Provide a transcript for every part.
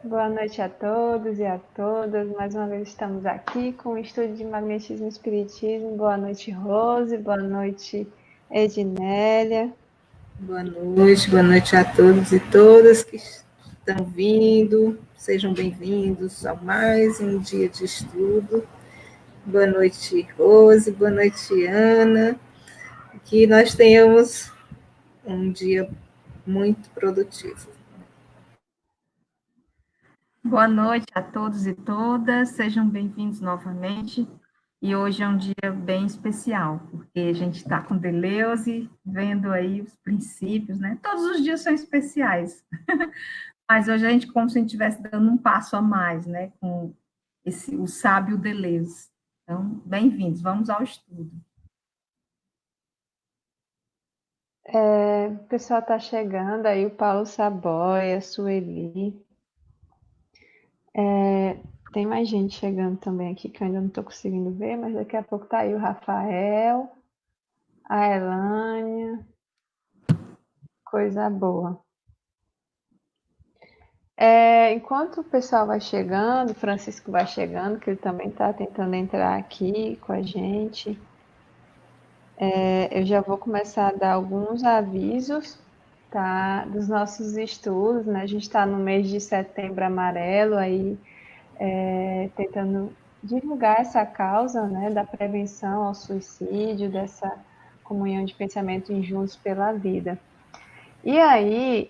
Boa noite a todos e a todas. Mais uma vez estamos aqui com o estudo de Magnetismo e Espiritismo. Boa noite, Rose. Boa noite, Ednélia. Boa noite a todos e todas que estão vindo. Sejam bem-vindos a mais um dia de estudo. Boa noite, Rose. Boa noite, Ana. Que nós tenhamos um dia muito produtivo. Boa noite a todos e todas, sejam bem-vindos novamente. E hoje é um dia bem especial, porque a gente está com Deleuze, vendo aí os princípios, né? Todos os dias são especiais, mas hoje a gente como se a gente estivesse dando um passo a mais, né? Com o sábio Deleuze. Então, bem-vindos, vamos ao estudo. O pessoal está chegando aí, o Paulo Saboia, a Sueli. Tem mais gente chegando também aqui que eu ainda não estou conseguindo ver, mas daqui a pouco tá aí o Rafael, a Elânia. Coisa boa. Enquanto o pessoal vai chegando, o Francisco vai chegando, que ele também está tentando entrar aqui com a gente, eu já vou começar a dar alguns avisos, tá, dos nossos estudos, né? A gente está no mês de setembro amarelo, aí tentando divulgar essa causa, né, da prevenção ao suicídio, dessa comunhão de pensamento em Juntos pela Vida. E aí,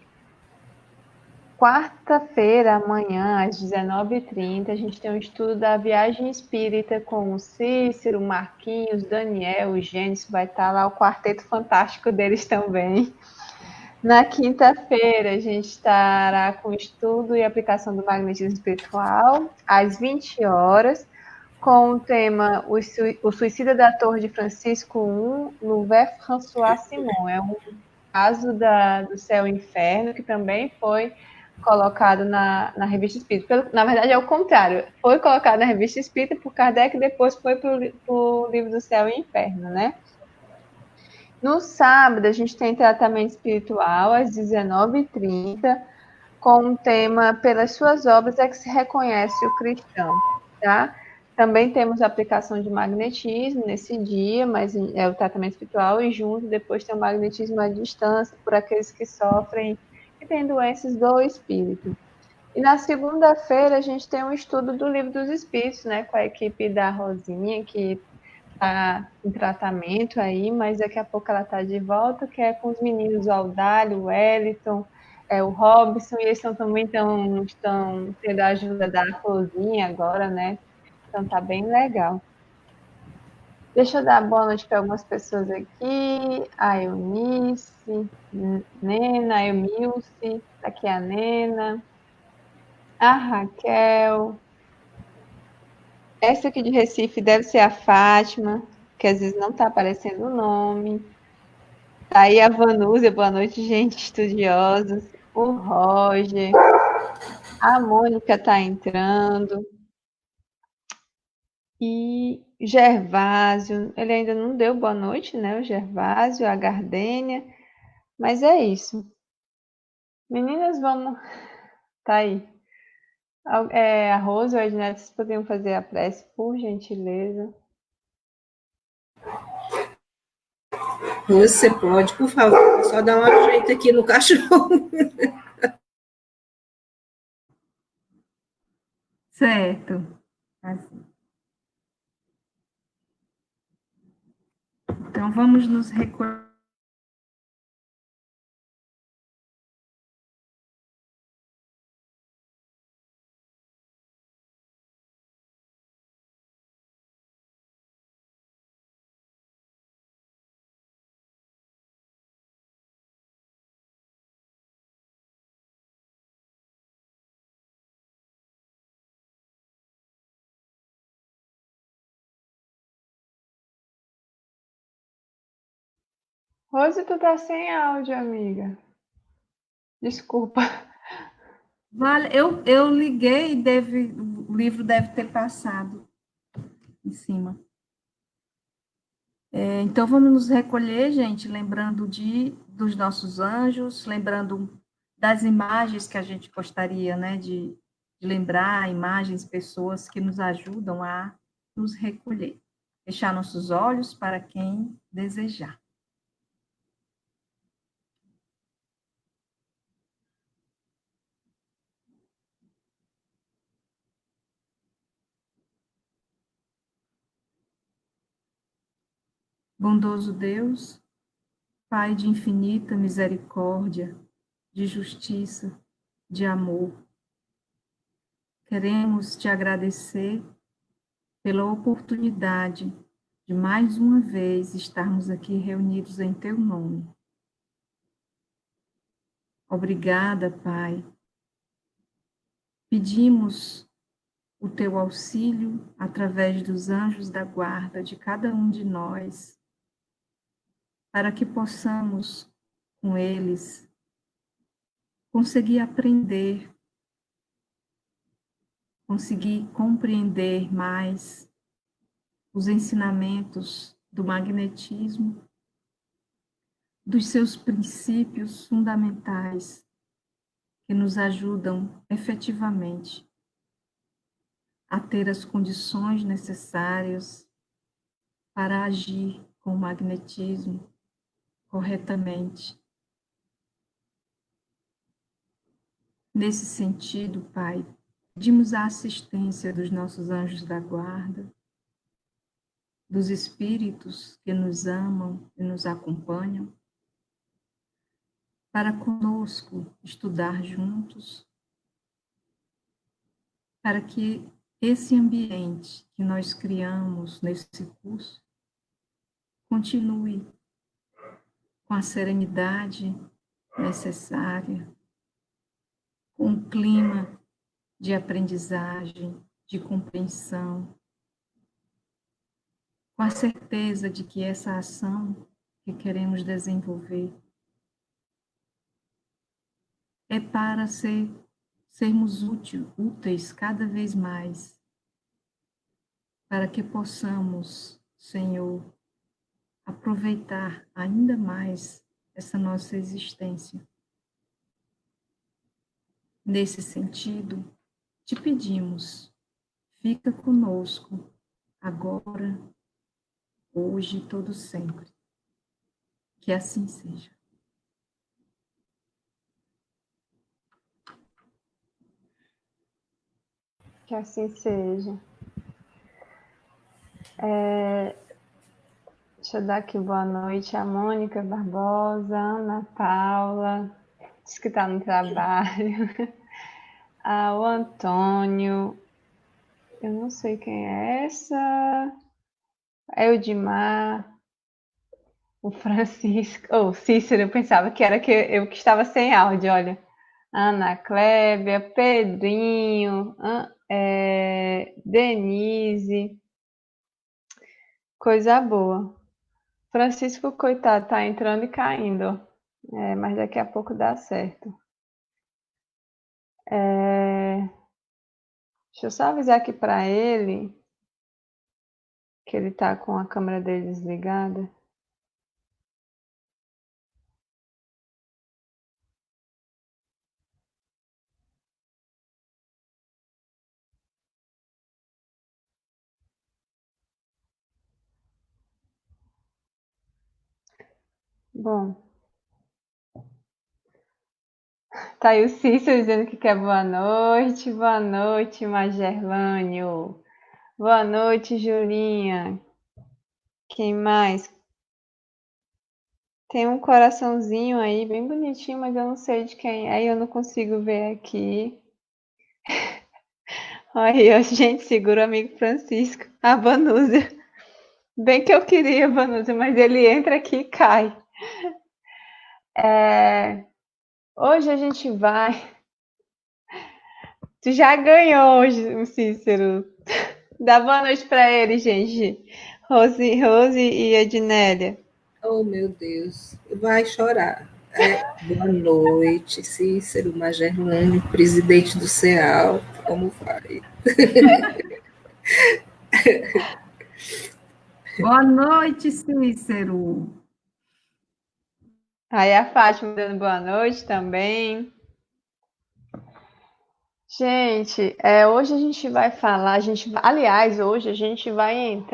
quarta-feira, amanhã, às 19h30, a gente tem um estudo da viagem espírita com o Cícero, o Marquinhos, Daniel, o Gênesis, vai estar lá o quarteto fantástico deles também. Na quinta-feira, a gente estará com o estudo e aplicação do magnetismo espiritual, às 20 horas, com o tema O Suicida da Torre de Francisco I, Louvet François Simon. É um caso do Céu e Inferno, que também foi colocado na Revista Espírita. Na verdade, é o contrário. Foi colocado na Revista Espírita por Kardec e depois foi para o livro do Céu e Inferno, né? No sábado, a gente tem tratamento espiritual às 19h30, com o tema Pelas Suas Obras é que se reconhece o cristão, tá? Também temos a aplicação de magnetismo nesse dia, mas é o tratamento espiritual, e junto depois tem o magnetismo à distância, por aqueles que sofrem, que têm doenças do espírito. E na segunda-feira a gente tem um estudo do Livro dos Espíritos, né, com a equipe da Rosinha, que está em tratamento aí, mas daqui a pouco ela está de volta, que é com os meninos, o Aldalho, o Wellington, o Robson, e eles também estão tendo a ajuda da Rosinha agora, né? Então tá bem legal. Deixa eu dar boa noite para algumas pessoas aqui. A Eunice, Nena, a Emilce, aqui a Nena, a Raquel. Essa aqui de Recife deve ser a Fátima, que às vezes não está aparecendo o nome. Tá aí a Vanúzia, boa noite, gente, estudiosos. O Roger, a Mônica está entrando. E Gervásio, ele ainda não deu boa noite, né? O Gervásio, a Gardênia. Mas é isso. Meninas, vamos. Tá aí. A Rosa ou a Ednet, vocês poderiam fazer a prece, por gentileza. Você pode, por favor, só dar um jeito aqui no cachorro. Certo. Assim. Então, vamos nos recordar. Rose, tu tá sem áudio, amiga. Desculpa. Vale, eu liguei e o livro deve ter passado em cima. Então, vamos nos recolher, gente, lembrando dos nossos anjos, lembrando das imagens que a gente gostaria, né, de de lembrar imagens, pessoas que nos ajudam a nos recolher. Fechar nossos olhos para quem desejar. Bondoso Deus, Pai de infinita misericórdia, de justiça, de amor, queremos te agradecer pela oportunidade de mais uma vez estarmos aqui reunidos em teu nome. Obrigada, Pai. Pedimos o teu auxílio através dos anjos da guarda de cada um de nós, para que possamos, com eles, conseguir aprender, conseguir compreender mais os ensinamentos do magnetismo, dos seus princípios fundamentais que nos ajudam efetivamente a ter as condições necessárias para agir com o magnetismo corretamente. Nesse sentido, Pai, pedimos a assistência dos nossos anjos da guarda, dos espíritos que nos amam e nos acompanham, para conosco estudar juntos, para que esse ambiente que nós criamos nesse curso continue com a serenidade necessária, com um clima de aprendizagem, de compreensão, com a certeza de que essa ação que queremos desenvolver é para sermos úteis cada vez mais, para que possamos, Senhor, aproveitar ainda mais essa nossa existência. Nesse sentido, te pedimos, fica conosco, agora, hoje e todo sempre. Que assim seja. Que assim seja. Deixa eu dar aqui boa noite a Mônica Barbosa, Ana Paula, diz que está no trabalho, ao Antônio, eu não sei quem é essa, Eudimar, o Francisco, Cícero, eu pensava que era eu que estava sem áudio, olha. Ana Clébia, Pedrinho, Denise, coisa boa. Francisco, coitado, tá entrando e caindo, mas daqui a pouco dá certo. Deixa eu só avisar aqui para ele que ele tá com a câmera dele desligada. Bom, tá aí o Cícero dizendo que quer boa noite, Magerlânio, boa noite, Julinha, quem mais? Tem um coraçãozinho aí, bem bonitinho, mas eu não sei de quem é, eu não consigo ver aqui. Aí, gente, segura o amigo Francisco, a Vanúzia. Bem que eu queria, Vanúzia, mas ele entra aqui e cai. Hoje a gente vai... Tu já ganhou hoje, o Cícero. Dá boa noite para ele, gente. Rose e Ednélia. Oh, meu Deus, vai chorar. Boa noite, Cícero Magerlânio, presidente do CEAL, como vai? Boa noite, Cícero. Aí a Fátima dando boa noite também. Gente, hoje a gente vai falar, aliás, hoje a gente vai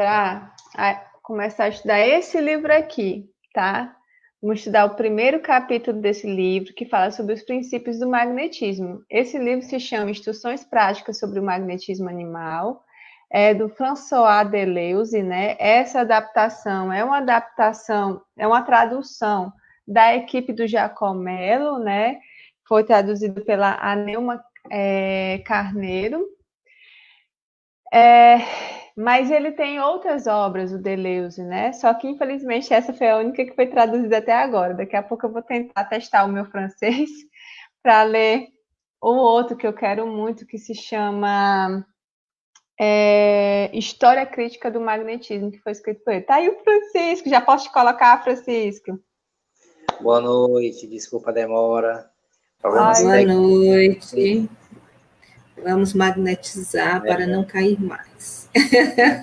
começar a estudar esse livro aqui, tá? Vamos estudar o primeiro capítulo desse livro, que fala sobre os princípios do magnetismo. Esse livro se chama Instruções Práticas sobre o Magnetismo Animal, é do François Deleuze, né? Essa adaptação, é uma tradução da equipe do Giacomello, né? Foi traduzido pela Aneuma Carneiro. Mas ele tem outras obras, o Deleuze, né? Só que, infelizmente, essa foi a única que foi traduzida até agora. Daqui a pouco eu vou tentar testar o meu francês para ler o outro que eu quero muito, que se chama História Crítica do Magnetismo, que foi escrito por ele. Tá aí o Francisco, já posso te colocar, Francisco? Boa noite, desculpa a demora. Boa noite. Vamos magnetizar para não cair mais.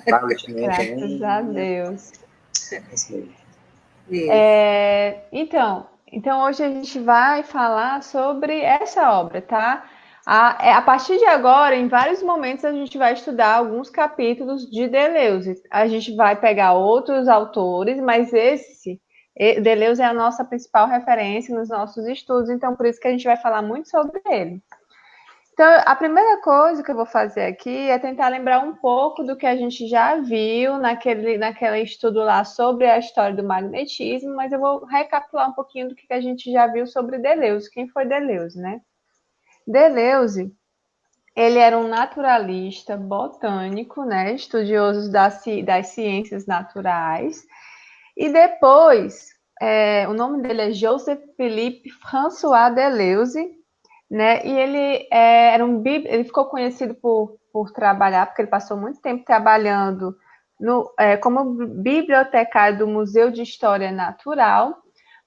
Graças a Deus. Então, hoje a gente vai falar sobre essa obra, tá? A partir de agora, em vários momentos, a gente vai estudar alguns capítulos de Deleuze. A gente vai pegar outros autores, mas Deleuze é a nossa principal referência nos nossos estudos, então por isso que a gente vai falar muito sobre ele. Então, a primeira coisa que eu vou fazer aqui é tentar lembrar um pouco do que a gente já viu naquele estudo lá sobre a história do magnetismo, mas eu vou recapitular um pouquinho do que a gente já viu sobre Deleuze. Quem foi Deleuze, né? Deleuze, ele era um naturalista botânico, né? Estudioso das ciências naturais. E depois, o nome dele é Joseph Philippe François Deleuze, né? E ele ficou conhecido por trabalhar, porque ele passou muito tempo trabalhando como bibliotecário do Museu de História Natural,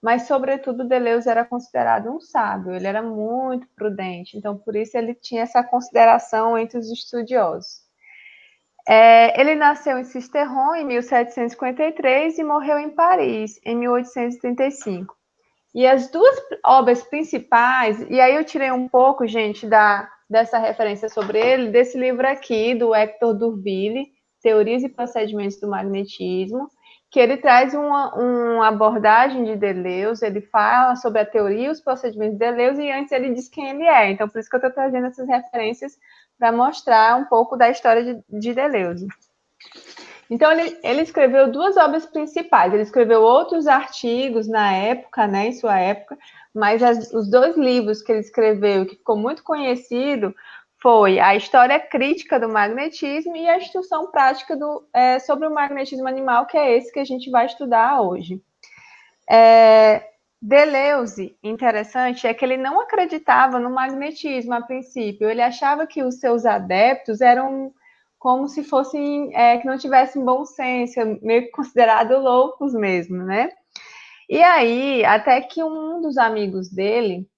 mas, sobretudo, Deleuze era considerado um sábio, ele era muito prudente, então, por isso, ele tinha essa consideração entre os estudiosos. Ele nasceu em Sisteron, em 1753, e morreu em Paris, em 1835. E as duas obras principais, e aí eu tirei um pouco, gente, dessa referência sobre ele, desse livro aqui, do Hector D'Urville, Teorias e Procedimentos do Magnetismo, que ele traz uma abordagem de Deleuze, ele fala sobre a teoria e os procedimentos de Deleuze, e antes ele diz quem ele é. Então, por isso que eu estou trazendo essas referências para mostrar um pouco da história de Deleuze. Então, ele escreveu duas obras principais. Ele escreveu outros artigos na época, né, em sua época, mas os dois livros que ele escreveu, que ficou muito conhecido, foi a História Crítica do Magnetismo e a Instrução Prática sobre o Magnetismo Animal, que é esse que a gente vai estudar hoje. Deleuze, interessante, é que ele não acreditava no magnetismo a princípio. Ele achava que os seus adeptos eram como se fossem, que não tivessem bom senso, meio que considerado loucos mesmo, né? E aí, até que um dos amigos dele,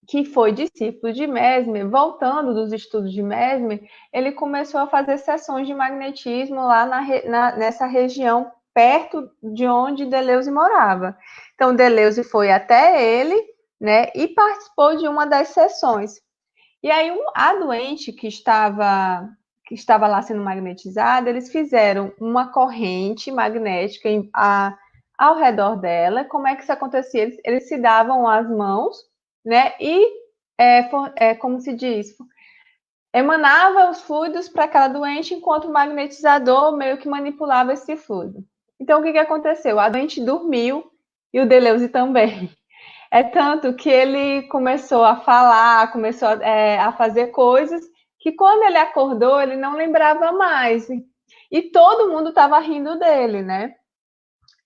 que foi discípulo de Mesmer, voltando dos estudos de Mesmer, ele começou a fazer sessões de magnetismo lá nessa região, perto de onde Deleuze morava. Então, Deleuze foi até ele, né, e participou de uma das sessões. E aí, a doente que estava lá sendo magnetizada, eles fizeram uma corrente magnética ao redor dela. Como é que isso acontecia? Eles se davam as mãos, né? E, como se diz, emanava os fluidos para aquela doente, enquanto o magnetizador meio que manipulava esse fluido. Então, o que aconteceu? A doente dormiu e o Deleuze também. É tanto que ele começou a falar, começou a fazer coisas que quando ele acordou, ele não lembrava mais. E todo mundo estava rindo dele, né?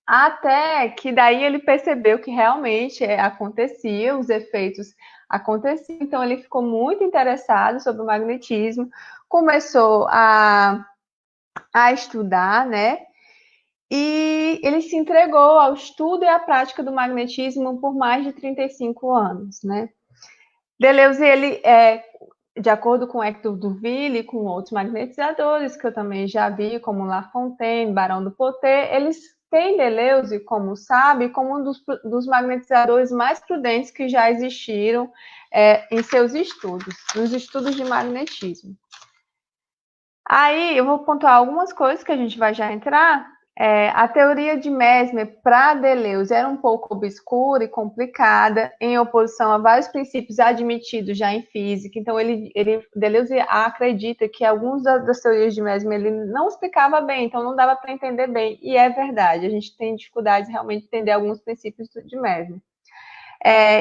Até que daí ele percebeu que realmente acontecia, os efeitos aconteciam. Então ele ficou muito interessado sobre o magnetismo, começou a estudar, né? E ele se entregou ao estudo e à prática do magnetismo por mais de 35 anos, né? Deleuze, ele, de acordo com Hector D'Urville e com outros magnetizadores, que eu também já vi, como Lafontaine, Barão do Poté, eles têm Deleuze, como sabe, como um dos magnetizadores mais prudentes que já existiram, em seus estudos, nos estudos de magnetismo. Aí eu vou pontuar algumas coisas que a gente vai já entrar. A teoria de Mesmer para Deleuze era um pouco obscura e complicada, em oposição a vários princípios admitidos já em física. Então, Deleuze acredita que algumas das teorias de Mesmer ele não explicava bem, então não dava para entender bem. E é verdade, a gente tem dificuldade realmente de entender alguns princípios de Mesmer.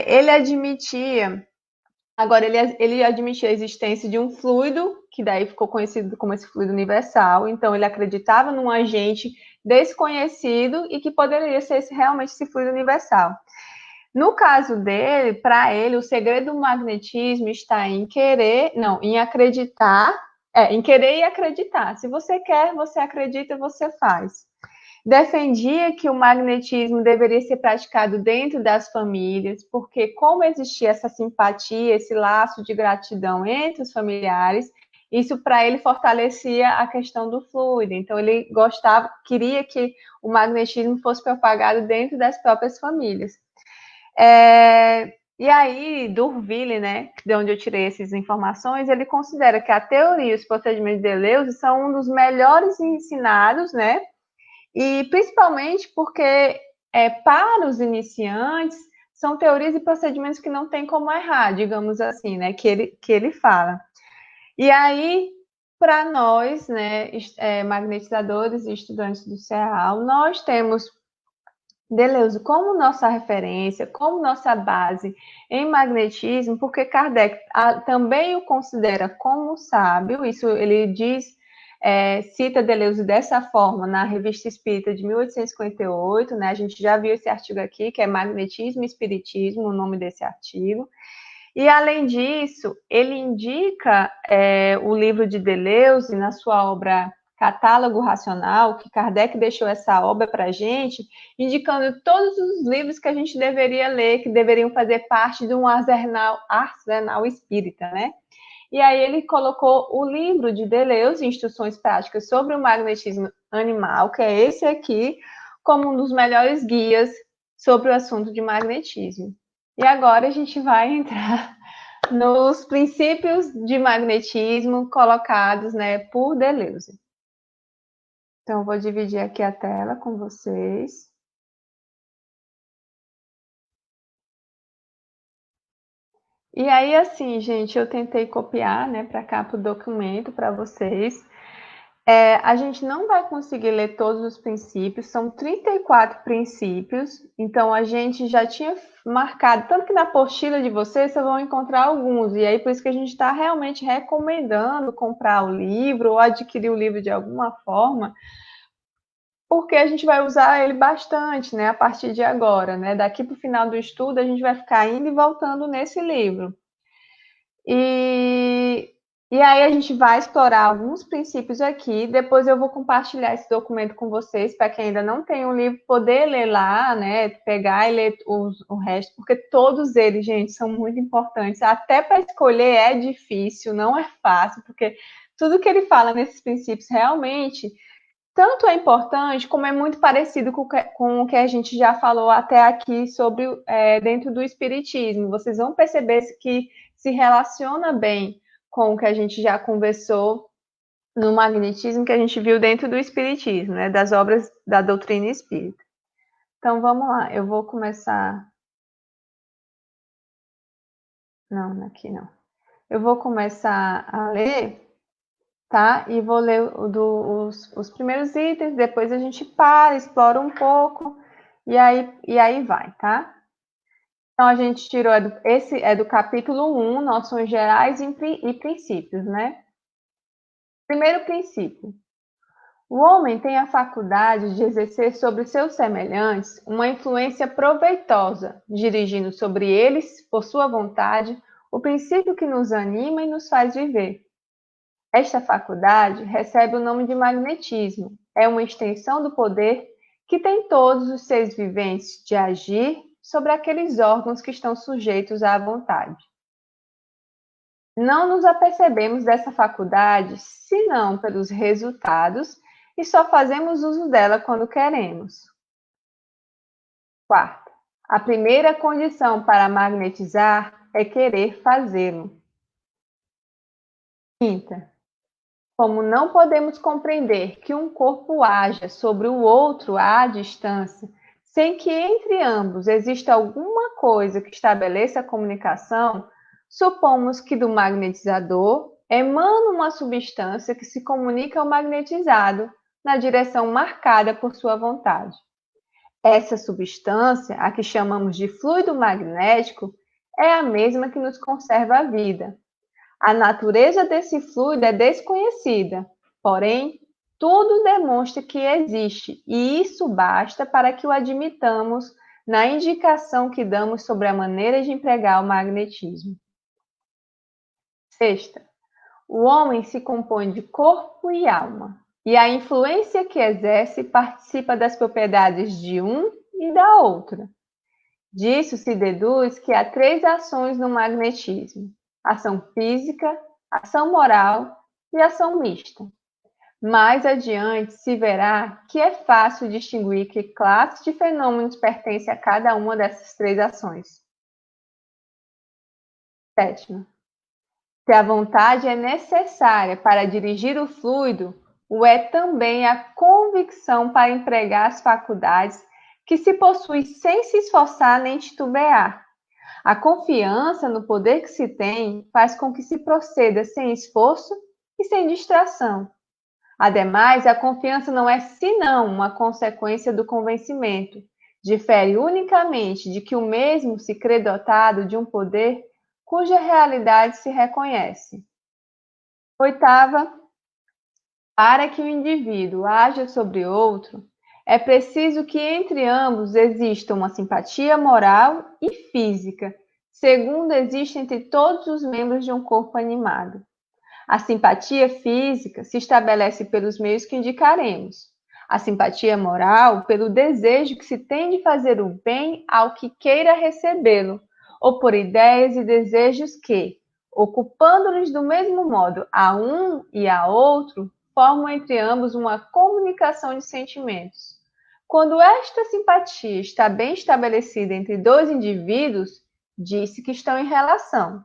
Ele admitia... Agora, ele admitia a existência de um fluido, que daí ficou conhecido como esse fluido universal. Então, ele acreditava num agente desconhecido e que poderia ser realmente esse fluido universal. No caso dele, para ele, o segredo do magnetismo está em em acreditar, em querer e acreditar. Se você quer, você acredita, você faz. Defendia que o magnetismo deveria ser praticado dentro das famílias, porque como existia essa simpatia, esse laço de gratidão entre os familiares, isso para ele fortalecia a questão do fluido. Então ele queria que o magnetismo fosse propagado dentro das próprias famílias. E aí, D'Urville, né, de onde eu tirei essas informações, ele considera que a teoria e os procedimentos de Deleuze são um dos melhores ensinados, né, e principalmente porque, para os iniciantes, são teorias e procedimentos que não tem como errar, digamos assim, né? Que ele fala. E aí, para nós, né, magnetizadores e estudantes do CEAL, nós temos Deleuze como nossa referência, como nossa base em magnetismo, porque Kardec também o considera como sábio, isso ele diz. Cita Deleuze dessa forma na Revista Espírita de 1858, né? A gente já viu esse artigo aqui, que é Magnetismo e Espiritismo, o nome desse artigo. E, além disso, ele indica o livro de Deleuze na sua obra Catálogo Racional, que Kardec deixou essa obra para a gente, indicando todos os livros que a gente deveria ler, que deveriam fazer parte de um arsenal espírita, né? E aí ele colocou o livro de Deleuze, Instruções Práticas sobre o Magnetismo Animal, que é esse aqui, como um dos melhores guias sobre o assunto de magnetismo. E agora a gente vai entrar nos princípios de magnetismo colocados, né, por Deleuze. Então, eu vou dividir aqui a tela com vocês. E aí, assim, gente, eu tentei copiar, né, para cá, para o documento, para vocês. A gente não vai conseguir ler todos os princípios, são 34 princípios, então a gente já tinha marcado, tanto que na apostila de vocês vão encontrar alguns, e aí por isso que a gente está realmente recomendando comprar o livro ou adquirir o livro de alguma forma, porque a gente vai usar ele bastante, né, a partir de agora, né, daqui para o final do estudo a gente vai ficar indo e voltando nesse livro. E aí a gente vai explorar alguns princípios aqui, depois eu vou compartilhar esse documento com vocês, para quem ainda não tem um livro, poder ler lá, né, pegar e ler o resto, porque todos eles, gente, são muito importantes, até para escolher é difícil, não é fácil, porque tudo que ele fala nesses princípios realmente, tanto é importante, como é muito parecido com o que a gente já falou até aqui sobre dentro do espiritismo, vocês vão perceber que se relaciona bem com o que a gente já conversou no magnetismo que a gente viu dentro do espiritismo, né, das obras da doutrina espírita. Então, vamos lá, eu vou começar... Não, aqui não. Eu vou começar a ler, tá? E vou ler os primeiros itens, depois a gente explora um pouco, e aí vai, tá? Então, a gente tirou, esse é do capítulo 1, noções gerais e princípios, né? Primeiro princípio. O homem tem a faculdade de exercer sobre seus semelhantes uma influência proveitosa, dirigindo sobre eles, por sua vontade, o princípio que nos anima e nos faz viver. Esta faculdade recebe o nome de magnetismo. É uma extensão do poder que tem todos os seres viventes de agir sobre aqueles órgãos que estão sujeitos à vontade. Não nos apercebemos dessa faculdade senão pelos resultados e só fazemos uso dela quando queremos. Quarta, a primeira condição para magnetizar é querer fazê-lo. Quinta, como não podemos compreender que um corpo haja sobre o outro à distância, sem que entre ambos exista alguma coisa que estabeleça a comunicação, supomos que do magnetizador emana uma substância que se comunica ao magnetizado na direção marcada por sua vontade. Essa substância, a que chamamos de fluido magnético, é a mesma que nos conserva a vida. A natureza desse fluido é desconhecida, porém, tudo demonstra que existe, e isso basta para que o admitamos na indicação que damos sobre a maneira de empregar o magnetismo. Sexta, o homem se compõe de corpo e alma, e a influência que exerce participa das propriedades de um e da outra. Disso se deduz que há 3 ações no magnetismo: ação física, ação moral e ação mista. Mais adiante se verá que é fácil distinguir que classe de fenômenos pertence a cada uma dessas 3 ações. Sétima, se a vontade é necessária para dirigir o fluido, o é também a convicção para empregar as faculdades que se possui sem se esforçar nem titubear. A confiança no poder que se tem faz com que se proceda sem esforço e sem distração. Ademais, a confiança não é senão uma consequência do convencimento. Difere unicamente de que o mesmo se crê dotado de um poder cuja realidade se reconhece. Oitava, para que o indivíduo haja sobre outro, é preciso que entre ambos exista uma simpatia moral e física, segundo existe entre todos os membros de um corpo animado. A simpatia física se estabelece pelos meios que indicaremos. A simpatia moral, pelo desejo que se tem de fazer o bem ao que queira recebê-lo, ou por ideias e desejos que, ocupando-lhes do mesmo modo a um e a outro, formam entre ambos uma comunicação de sentimentos. Quando esta simpatia está bem estabelecida entre 2 indivíduos, diz-se que estão em relação.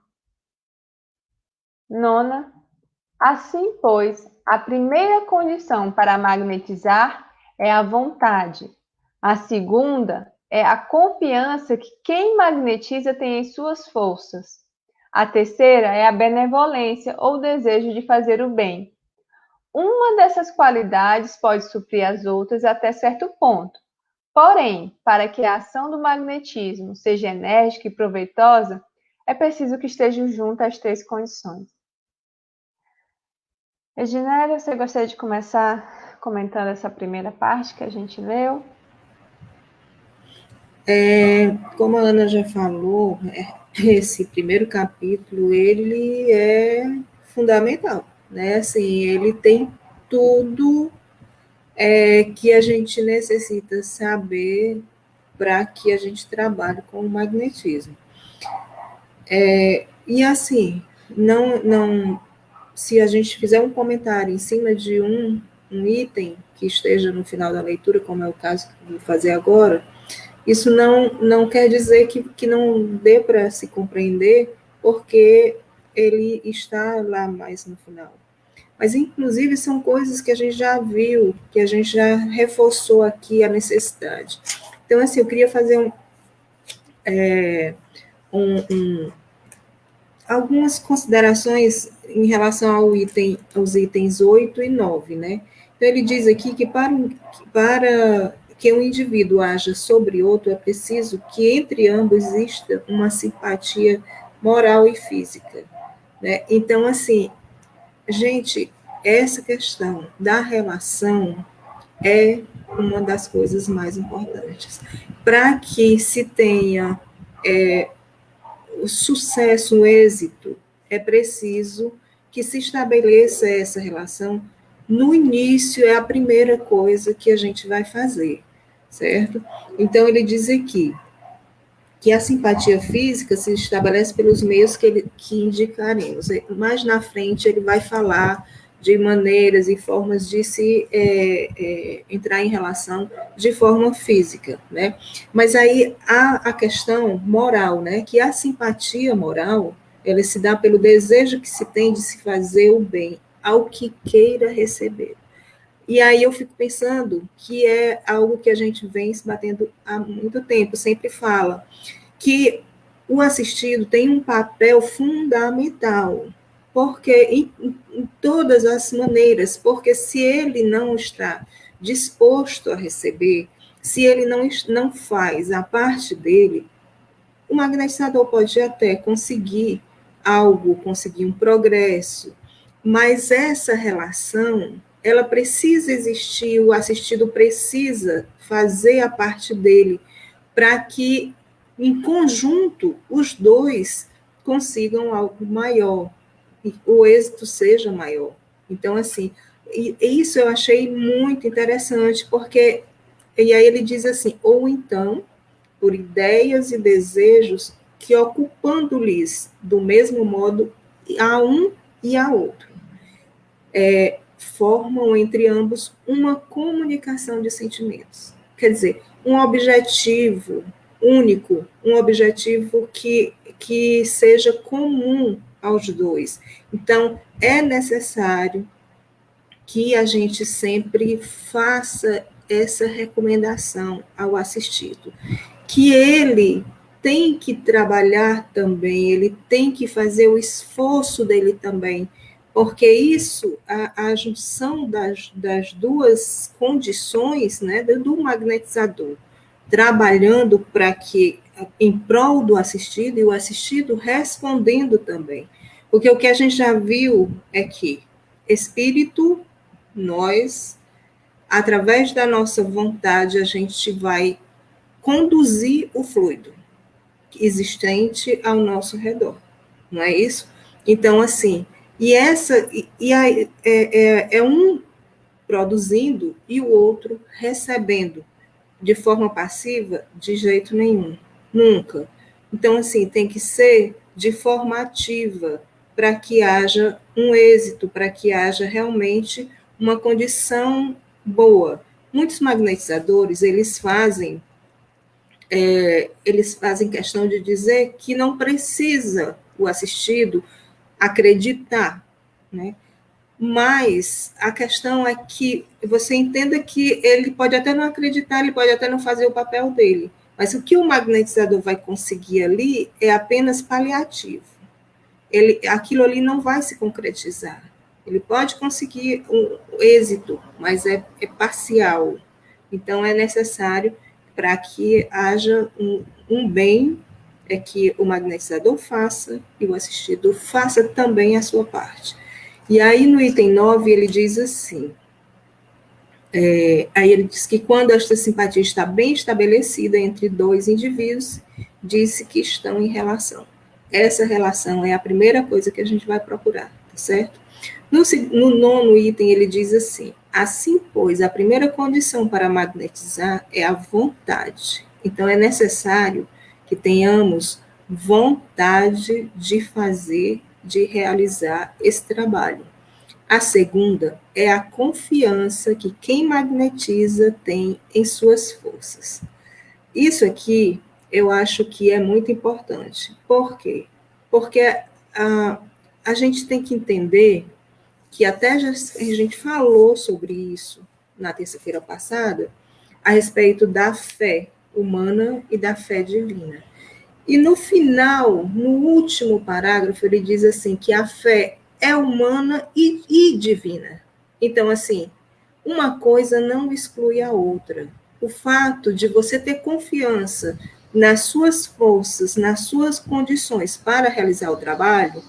Nona, assim, pois, a primeira condição para magnetizar é a vontade. A segunda é a confiança que quem magnetiza tem em suas forças. A terceira é a benevolência ou desejo de fazer o bem. Uma dessas qualidades pode suprir as outras até certo ponto. Porém, para que a ação do magnetismo seja enérgica e proveitosa, é preciso que estejam juntas as 3 condições. Edneia, você gostaria de começar comentando essa primeira parte que a gente leu? Como a Ana já falou, esse primeiro capítulo, ele é fundamental, né? Assim, ele tem tudo que a gente necessita saber para que a gente trabalhe com o magnetismo. E assim, se a gente fizer um comentário em cima de um item que esteja no final da leitura, como é o caso que eu vou fazer agora, isso não quer dizer que não dê para se compreender, porque ele está lá mais no final. Mas, inclusive, são coisas que a gente já viu, que a gente já reforçou aqui a necessidade. Então, assim, eu queria fazer algumas considerações em relação aos itens 8 e 9, né? Então, ele diz aqui que para que um indivíduo haja sobre outro, é preciso que entre ambos exista uma simpatia moral e física, né? Então, assim, gente, essa questão da relação é uma das coisas mais importantes. Para que se tenha o sucesso, o êxito, é preciso que se estabeleça essa relação. No início, é a primeira coisa que a gente vai fazer, certo? Então, ele diz aqui que a simpatia física se estabelece pelos meios que indicaremos. Mais na frente, ele vai falar de maneiras e formas de se entrar em relação de forma física, né? Mas aí há a questão moral, né? Que a simpatia moral, ela se dá pelo desejo que se tem de se fazer o bem ao que queira receber. E aí eu fico pensando que é algo que a gente vem se batendo há muito tempo, sempre fala, que o assistido tem um papel fundamental, porque em todas as maneiras, porque se ele não está disposto a receber, se ele não faz a parte dele, o magnetizador pode até conseguir algo, conseguir um progresso, mas essa relação, ela precisa existir, o assistido precisa fazer a parte dele, para que, em conjunto, os dois consigam algo maior, e o êxito seja maior. Então, assim, e isso eu achei muito interessante, porque, e aí ele diz assim, ou então, por ideias e desejos que, ocupando-lhes do mesmo modo a um e a outro, formam entre ambos uma comunicação de sentimentos. Quer dizer, um objetivo único, um objetivo que seja comum aos dois. Então, é necessário que a gente sempre faça essa recomendação ao assistido, que ele tem que trabalhar também, ele tem que fazer o esforço dele também, porque isso, a junção das duas condições, né, do magnetizador, trabalhando para que, em prol do assistido, e o assistido respondendo também. Porque o que a gente já viu é que espírito, nós, através da nossa vontade, a gente vai conduzir o fluido existente ao nosso redor, não é isso? Então, assim, é um produzindo e o outro recebendo de forma passiva, de jeito nenhum, nunca. Então, assim, tem que ser de forma ativa, para que haja um êxito, para que haja realmente uma condição boa. Muitos magnetizadores, eles fazem questão de dizer que não precisa o assistido acreditar, né? Mas a questão é que você entenda que ele pode até não acreditar, ele pode até não fazer o papel dele, mas o que o magnetizador vai conseguir ali é apenas paliativo. Aquilo ali não vai se concretizar. Ele pode conseguir um êxito, mas é parcial. Então, é necessário, para que haja um bem, é que o magnetizador faça e o assistido faça também a sua parte. E aí, no item 9, ele diz assim, aí ele diz que quando esta simpatia está bem estabelecida entre dois indivíduos, disse que estão em relação. Essa relação é a primeira coisa que a gente vai procurar, tá certo? No nono item, ele diz assim, pois, a primeira condição para magnetizar é a vontade. Então, é necessário que tenhamos vontade de fazer, de realizar esse trabalho. A segunda é a confiança que quem magnetiza tem em suas forças. Isso aqui eu acho que é muito importante. Por quê? Porque a gente tem que entender que até a gente falou sobre isso na terça-feira passada, a respeito da fé humana e da fé divina. E no final, no último parágrafo, ele diz assim, que a fé é humana e divina. Então, assim, uma coisa não exclui a outra. O fato de você ter confiança nas suas forças, nas suas condições para realizar o trabalho,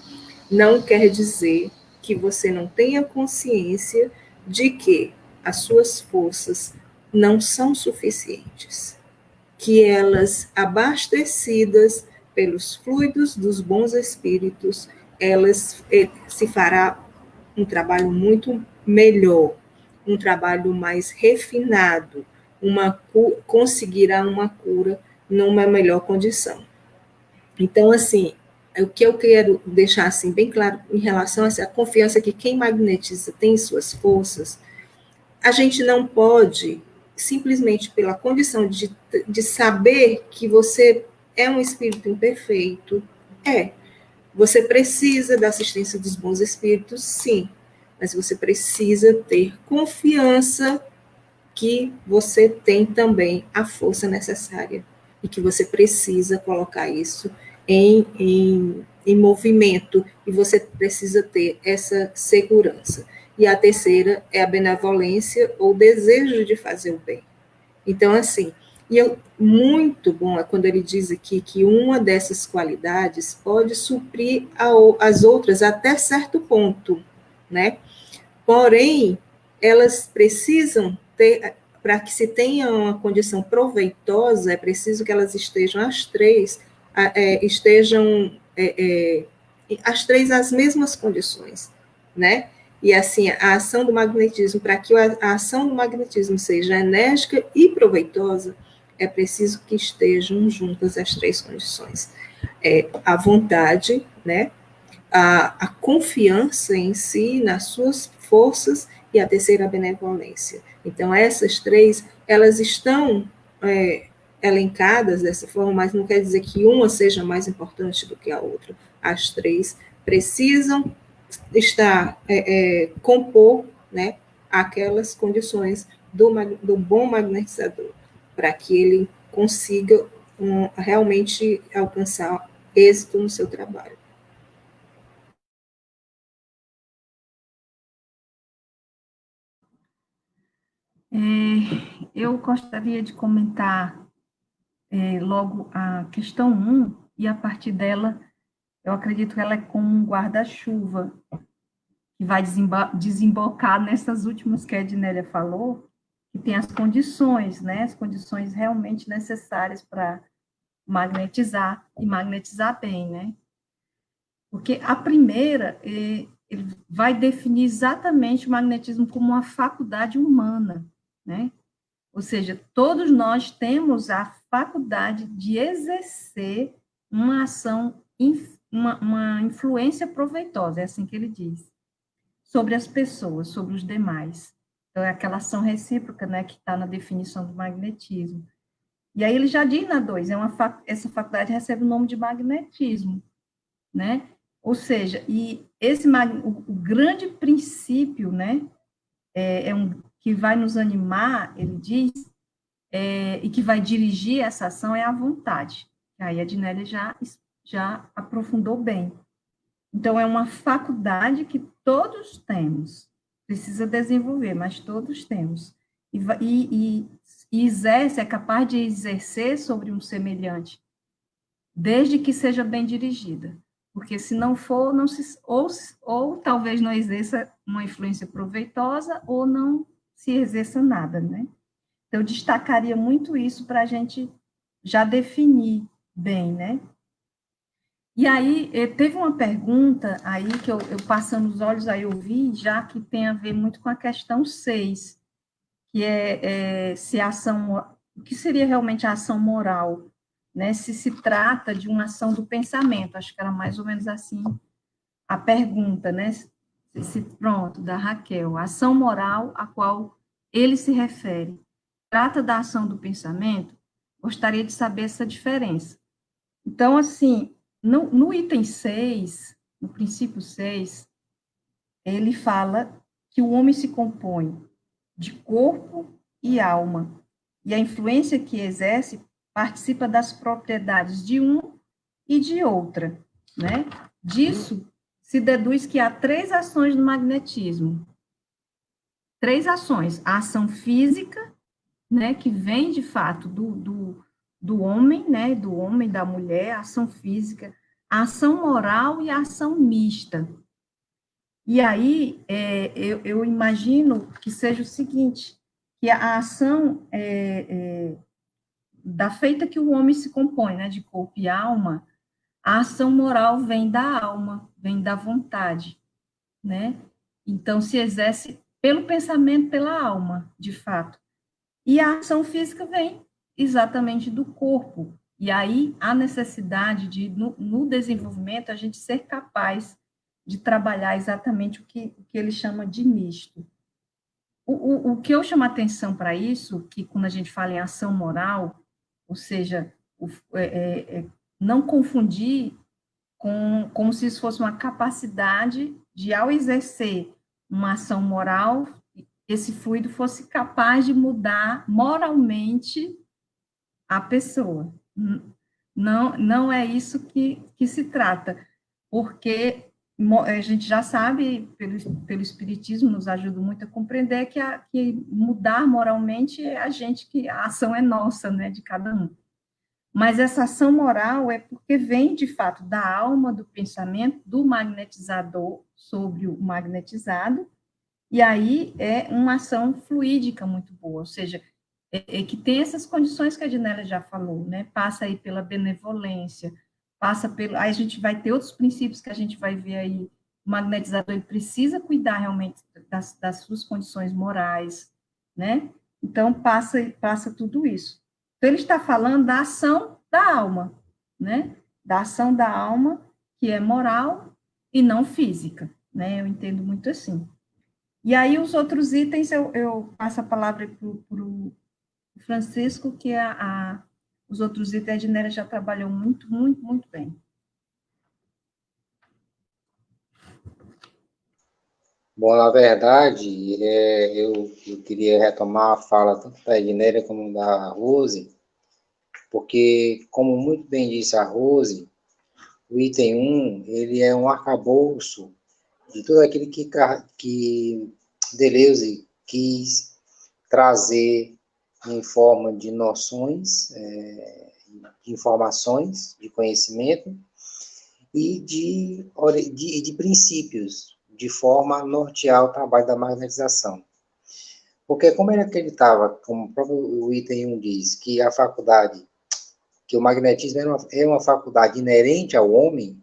não quer dizer que você não tenha consciência de que as suas forças não são suficientes, que elas, abastecidas pelos fluidos dos bons espíritos, elas se fará um trabalho muito melhor, um trabalho mais refinado, conseguirá uma cura numa melhor condição. Então, assim, o que eu quero deixar assim bem claro em relação a essa confiança que quem magnetiza tem suas forças, a gente não pode, simplesmente pela condição de saber que você é um espírito imperfeito, você precisa da assistência dos bons espíritos, sim, mas você precisa ter confiança que você tem também a força necessária e que você precisa colocar isso em movimento e você precisa ter essa segurança. E a terceira é a benevolência ou desejo de fazer o bem. Então, assim, muito bom é quando ele diz aqui que uma dessas qualidades pode suprir as outras até certo ponto, né? Porém, elas precisam ter, para que se tenha uma condição proveitosa, é preciso que elas estejam as três, estejam as três as mesmas condições, né? E assim, a ação do magnetismo, para que a ação do magnetismo seja enérgica e proveitosa, é preciso que estejam juntas as três condições. A vontade, né? A confiança em si, nas suas forças, e a terceira, a benevolência. Então, essas três, elas estão elencadas dessa forma, mas não quer dizer que uma seja mais importante do que a outra. As três precisam estar, compor, né, aquelas condições do bom magnetizador, para que ele consiga realmente alcançar êxito no seu trabalho. Eu gostaria de comentar logo a questão 1, e a partir dela, eu acredito que ela é como um guarda-chuva, que vai desembocar nessas últimas que a Ednélia falou, que tem as condições, né, as condições realmente necessárias para magnetizar, e magnetizar bem, né? Porque a primeira, ele vai definir exatamente o magnetismo como uma faculdade humana, né? Ou seja, todos nós temos a faculdade de exercer uma ação, uma influência proveitosa, é assim que ele diz, sobre as pessoas, sobre os demais. Então, é aquela ação recíproca, né, que está na definição do magnetismo. E aí ele já diz na 2, essa faculdade recebe o nome de magnetismo, né? Ou seja, e o grande princípio, né, que vai nos animar, ele diz, e que vai dirigir essa ação é a vontade. Aí a Dinélia já aprofundou bem. Então, é uma faculdade que todos temos, precisa desenvolver, mas todos temos. E exerce, é capaz de exercer sobre um semelhante, desde que seja bem dirigida. Porque se não for, não se, ou talvez não exerça uma influência proveitosa, ou não se exerça nada, né? Então, eu destacaria muito isso para a gente já definir bem, né? E aí, teve uma pergunta aí que eu passando os olhos, aí eu vi, já que tem a ver muito com a questão 6, que se a ação, o que seria realmente a ação moral, né? Se trata de uma ação do pensamento, acho que era mais ou menos assim a pergunta, né? Pronto, da Raquel, a ação moral a qual ele se refere, trata da ação do pensamento? Gostaria de saber essa diferença. Então, assim, no item 6, no princípio 6, ele fala que o homem se compõe de corpo e alma, e a influência que exerce participa das propriedades de um e de outra, né? Disso se deduz que há 3 ações do magnetismo. 3 ações: a ação física, né, que vem de fato do homem, né, do homem, da mulher, a ação física, a ação moral e a ação mista. E aí, eu imagino que seja o seguinte, que a ação da feita que o homem se compõe, né, de corpo e alma, a ação moral vem da alma, vem da vontade, né? Então, se exerce pelo pensamento, pela alma, de fato. E a ação física vem exatamente do corpo. E aí, a necessidade de, no desenvolvimento, a gente ser capaz de trabalhar exatamente o que ele chama de misto. O que eu chamo a atenção para isso, que quando a gente fala em ação moral, ou seja, não confundir como se isso fosse uma capacidade de, ao exercer uma ação moral, esse fluido fosse capaz de mudar moralmente a pessoa. Não é isso que se trata, porque a gente já sabe, pelo Espiritismo, nos ajuda muito a compreender que mudar moralmente é a ação é nossa, né, de cada um. Mas essa ação moral é porque vem, de fato, da alma, do pensamento, do magnetizador sobre o magnetizado, e aí é uma ação fluídica muito boa, ou seja, que tem essas condições que a Dinela já falou, né? Passa aí pela benevolência, aí a gente vai ter outros princípios que a gente vai ver aí. O magnetizador, ele precisa cuidar realmente das suas condições morais, né? Então, passa tudo isso. Então, ele está falando da ação da alma, né? Da ação da alma, que é moral e não física, né? Eu entendo muito assim. E aí, os outros itens, eu passo a palavra para o Francisco, que os outros itens a Edneia já trabalhou muito, muito, muito bem. Bom, na verdade, eu queria retomar a fala tanto da Edneia como da Rose, porque, como muito bem disse a Rose, o item 1, ele é um arcabouço de tudo aquilo que Deleuze quis trazer em forma de noções, de informações, de conhecimento e de princípios, de forma a nortear o trabalho da magnetização. Porque como ele acreditava, como o próprio item 1 diz, que a faculdade, que o magnetismo é uma faculdade inerente ao homem,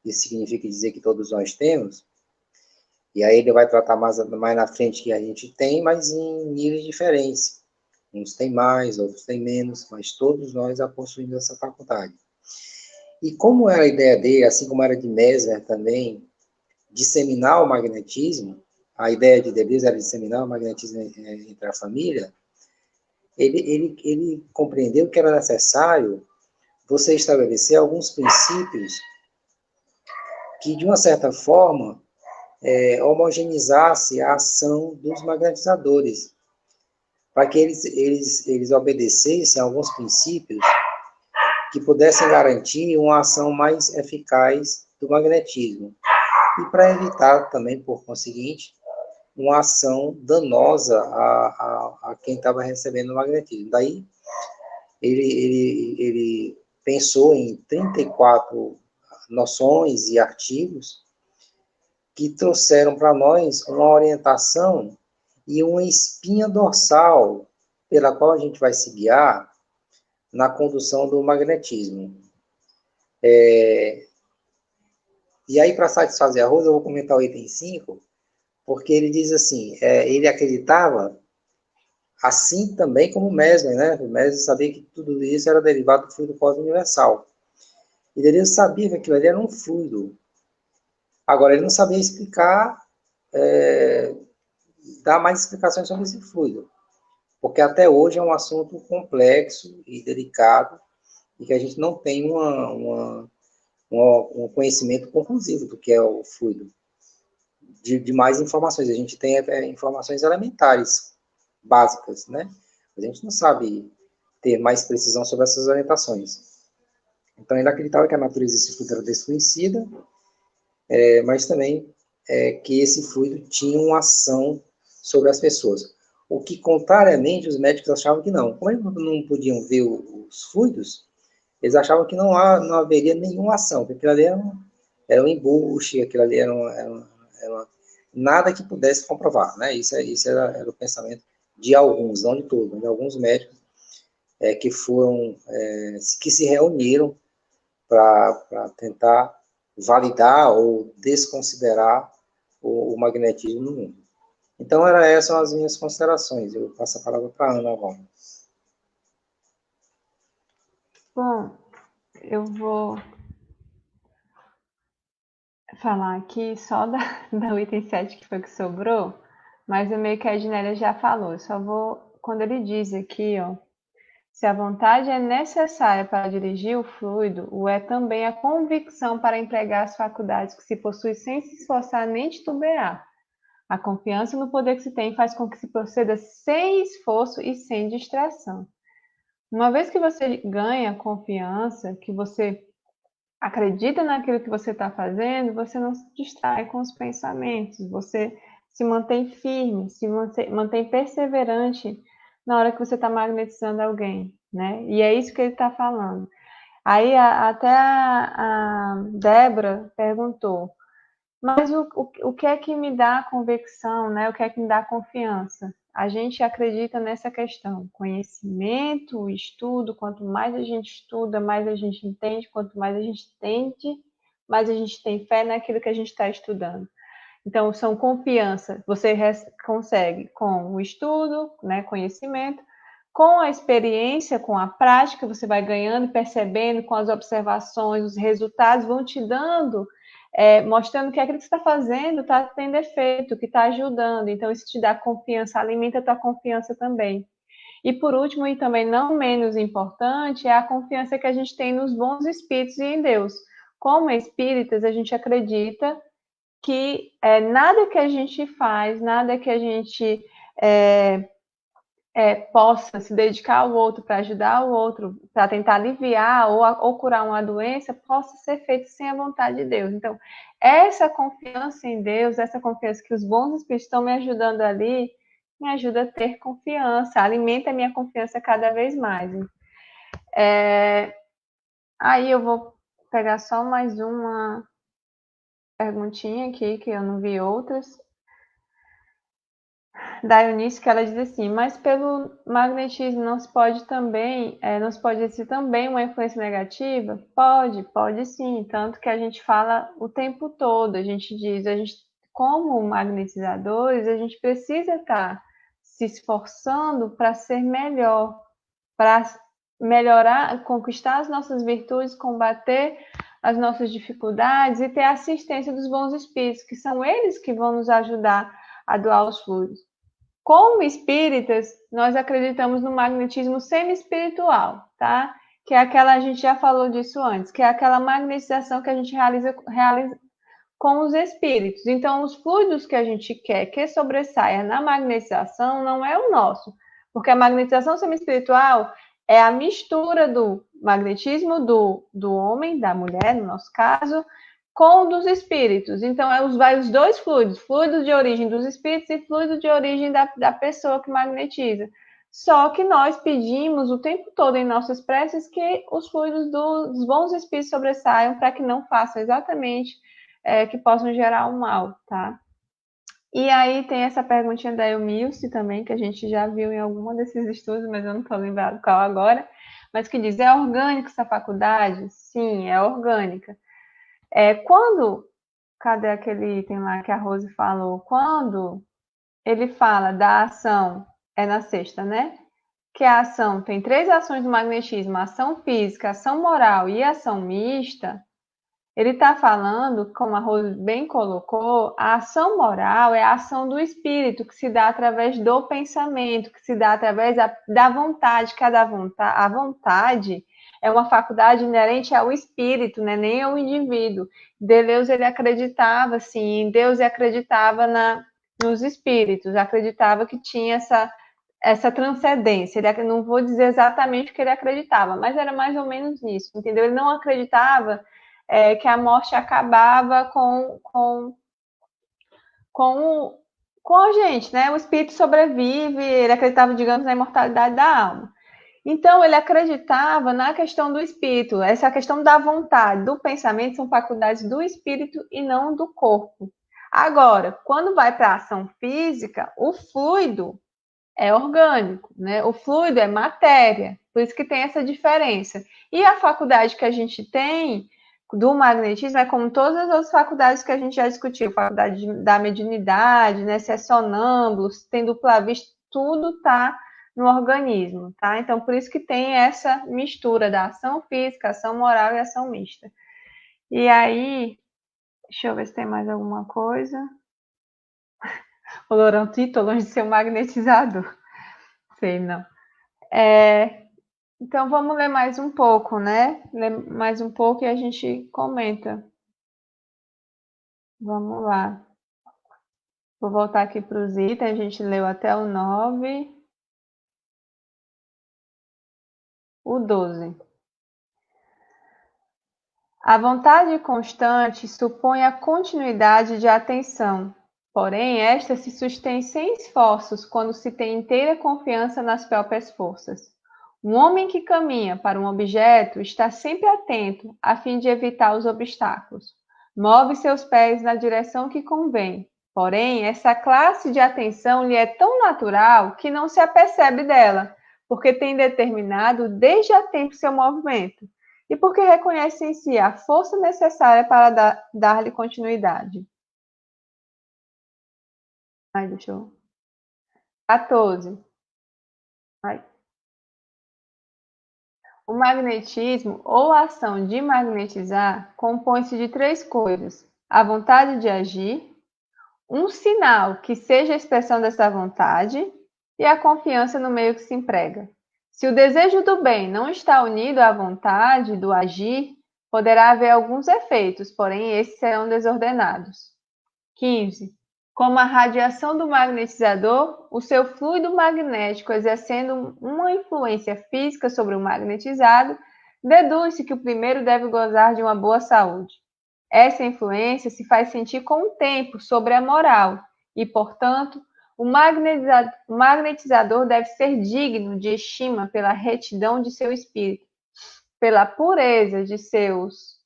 isso significa dizer que todos nós temos, e aí ele vai tratar mais na frente que a gente tem, mas em níveis diferentes. Uns têm mais, outros têm menos, mas todos nós a possuímos essa faculdade. E como era a ideia dele, assim como era de Mesmer também, disseminar o magnetismo, a ideia de Deleuze era disseminar o magnetismo entre a família, ele compreendeu que era necessário você estabelecer alguns princípios que, de uma certa forma, homogeneizasse a ação dos magnetizadores, para que eles obedecessem a alguns princípios que pudessem garantir uma ação mais eficaz do magnetismo. E para evitar também, por conseguinte, uma ação danosa a quem estava recebendo o magnetismo. Daí, ele pensou em 34 noções e artigos que trouxeram para nós uma orientação e uma espinha dorsal pela qual a gente vai se guiar na condução do magnetismo. E aí, para satisfazer a Rosa, eu vou comentar o item 5, porque ele diz assim, ele acreditava, assim também como Mesmer, né? O Mesmer sabia que tudo isso era derivado do fluido cósmico universal. E ele sabia que aquilo ali era um fluido. Agora, ele não sabia explicar, dar mais explicações sobre esse fluido, porque até hoje é um assunto complexo e delicado, e que a gente não tem um conhecimento conclusivo do que é o fluido. De mais informações. A gente tem informações elementares, básicas, né? A gente não sabe ter mais precisão sobre essas orientações. Então, ele acreditava que a natureza desse fluido era desconhecida, mas também que esse fluido tinha uma ação sobre as pessoas. O que, contrariamente, os médicos achavam que não. Como eles não podiam ver os fluidos, eles achavam que não haveria nenhuma ação, porque aquilo ali era um embuste, aquilo ali era nada que pudesse comprovar, né? Isso era o pensamento de alguns, não de todos, mas de alguns médicos que que se reuniram para tentar validar ou desconsiderar o magnetismo no mundo. Então, essas são as minhas considerações. Eu passo a palavra para a Ana agora. Bom, eu vou falar aqui só do item 7 que foi que sobrou, mas o meio que a Ednélia já falou. Eu só vou, quando ele diz aqui, ó, se a vontade é necessária para dirigir o fluido, o é também a convicção para empregar as faculdades que se possui sem se esforçar nem titubear. A confiança no poder que se tem faz com que se proceda sem esforço e sem distração. Uma vez que você ganha confiança, que você acredita naquilo que você está fazendo, você não se distrai com os pensamentos, você se mantém firme, se mantém perseverante na hora que você está magnetizando alguém, né? E é isso que ele está falando. Aí até a Débora perguntou, mas o que é que me dá convicção, né? O que é que me dá confiança? A gente acredita nessa questão, conhecimento, estudo, quanto mais a gente estuda, mais a gente entende, quanto mais a gente entende, mais a gente tem fé naquilo que a gente está estudando. Então, são confiança, você consegue com o estudo, né, conhecimento, com a experiência, com a prática, você vai ganhando e percebendo com as observações, os resultados vão te dando, mostrando que aquilo que você está fazendo está tendo efeito, que está ajudando. Então, isso te dá confiança, alimenta a tua confiança também. E por último, e também não menos importante, é a confiança que a gente tem nos bons espíritos e em Deus. Como espíritas, a gente acredita que nada que a gente faz, nada que a gente possa se dedicar ao outro para ajudar o outro, para tentar aliviar ou curar uma doença, possa ser feito sem a vontade de Deus. Então, essa confiança em Deus, essa confiança que os bons espíritos estão me ajudando ali, me ajuda a ter confiança, alimenta a minha confiança cada vez mais. Aí eu vou pegar só mais uma perguntinha aqui, que eu não vi outras. Da Eunice, que ela diz assim, mas pelo magnetismo não se pode também, não se pode existir também uma influência negativa? Pode sim, tanto que a gente fala o tempo todo, a gente diz, como magnetizadores, a gente precisa estar se esforçando para ser melhor, para melhorar, conquistar as nossas virtudes, combater as nossas dificuldades e ter a assistência dos bons espíritos, que são eles que vão nos ajudar a doar os fluidos. Como espíritas, nós acreditamos no magnetismo semi-espiritual, tá? Que é aquela, a gente já falou disso antes, que é aquela magnetização que a gente realiza com os espíritos. Então, os fluidos que a gente quer que sobressaia na magnetização não é o nosso, porque a magnetização semi-espiritual é a mistura do magnetismo do homem, da mulher, no nosso caso, com o dos espíritos. Então, os dois fluidos, fluido de origem dos espíritos e fluido de origem da pessoa que magnetiza. Só que nós pedimos o tempo todo em nossas preces que os fluidos dos bons espíritos sobressaiam para que não façam exatamente que possam gerar um mal, tá? E aí tem essa perguntinha da Eumilce também, que a gente já viu em algum desses estudos, mas eu não estou lembrado qual agora, mas que diz, é orgânica essa faculdade? Sim, é orgânica. Cadê aquele item lá que a Rose falou? Quando ele fala da ação, é na sexta, né? Que a ação tem 3 ações do magnetismo, ação física, ação moral e ação mista, ele está falando, como a Rose bem colocou, a ação moral é a ação do espírito, que se dá através do pensamento, que se dá através da vontade, a vontade é uma faculdade inerente ao espírito, né? Nem ao indivíduo. Deleuze, ele acreditava, sim, em Deus e acreditava nos espíritos, acreditava que tinha essa transcendência. Ele, não vou dizer exatamente o que ele acreditava, mas era mais ou menos isso, entendeu? Ele não acreditava que a morte acabava com a gente, né? O espírito sobrevive, ele acreditava, digamos, na imortalidade da alma. Então, ele acreditava na questão do espírito, essa questão da vontade, do pensamento, são faculdades do espírito e não do corpo. Agora, quando vai para a ação física, o fluido é orgânico, né? O fluido é matéria, por isso que tem essa diferença. E a faculdade que a gente tem do magnetismo é como todas as outras faculdades que a gente já discutiu, faculdade da mediunidade, né? Se é sonâmbulo, se tem dupla vista, tudo está no organismo, tá? Então, por isso que tem essa mistura da ação física, ação moral e ação mista. E aí, deixa eu ver se tem mais alguma coisa. O Laurentito, longe de ser um magnetizador. Sei, não. Então, vamos ler mais um pouco, né? Ler mais um pouco e a gente comenta. Vamos lá. Vou voltar aqui para os itens. A gente leu até o 9. O 12. A vontade constante supõe a continuidade de atenção. Porém, esta se sustém sem esforços quando se tem inteira confiança nas próprias forças. Um homem que caminha para um objeto está sempre atento a fim de evitar os obstáculos. Move seus pés na direção que convém. Porém, essa classe de atenção lhe é tão natural que não se apercebe dela, porque tem determinado desde há tempo seu movimento, e porque reconhece em si a força necessária para dar-lhe continuidade. Deixa eu... 14. O magnetismo, ou a ação de magnetizar, compõe-se de 3 coisas: a vontade de agir, um sinal que seja a expressão dessa vontade e a confiança no meio que se emprega. Se o desejo do bem não está unido à vontade do agir, poderá haver alguns efeitos, porém esses serão desordenados. 15. Como a radiação do magnetizador, o seu fluido magnético exercendo uma influência física sobre o magnetizado, deduz-se que o primeiro deve gozar de uma boa saúde. Essa influência se faz sentir com o tempo sobre a moral e, portanto, o magnetizador deve ser digno de estima pela retidão de seu espírito, pela pureza de seus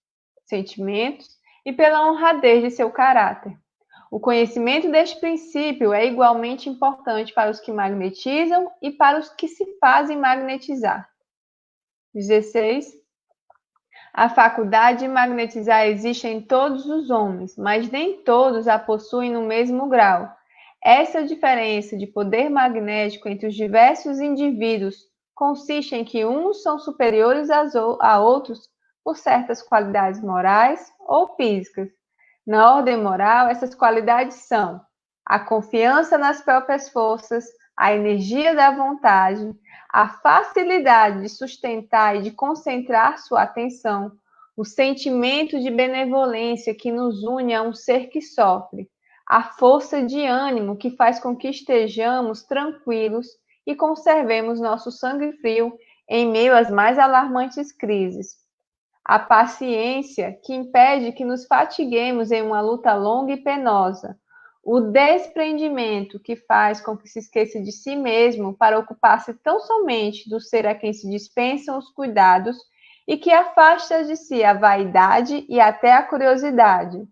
sentimentos e pela honradez de seu caráter. O conhecimento deste princípio é igualmente importante para os que magnetizam e para os que se fazem magnetizar. 16. A faculdade de magnetizar existe em todos os homens, mas nem todos a possuem no mesmo grau. Essa diferença de poder magnético entre os diversos indivíduos consiste em que uns são superiores a outros por certas qualidades morais ou físicas. Na ordem moral, essas qualidades são a confiança nas próprias forças, a energia da vontade, a facilidade de sustentar e de concentrar sua atenção, o sentimento de benevolência que nos une a um ser que sofre, a força de ânimo que faz com que estejamos tranquilos e conservemos nosso sangue frio em meio às mais alarmantes crises, a paciência que impede que nos fatiguemos em uma luta longa e penosa, o desprendimento que faz com que se esqueça de si mesmo para ocupar-se tão somente do ser a quem se dispensam os cuidados e que afasta de si a vaidade e até a curiosidade.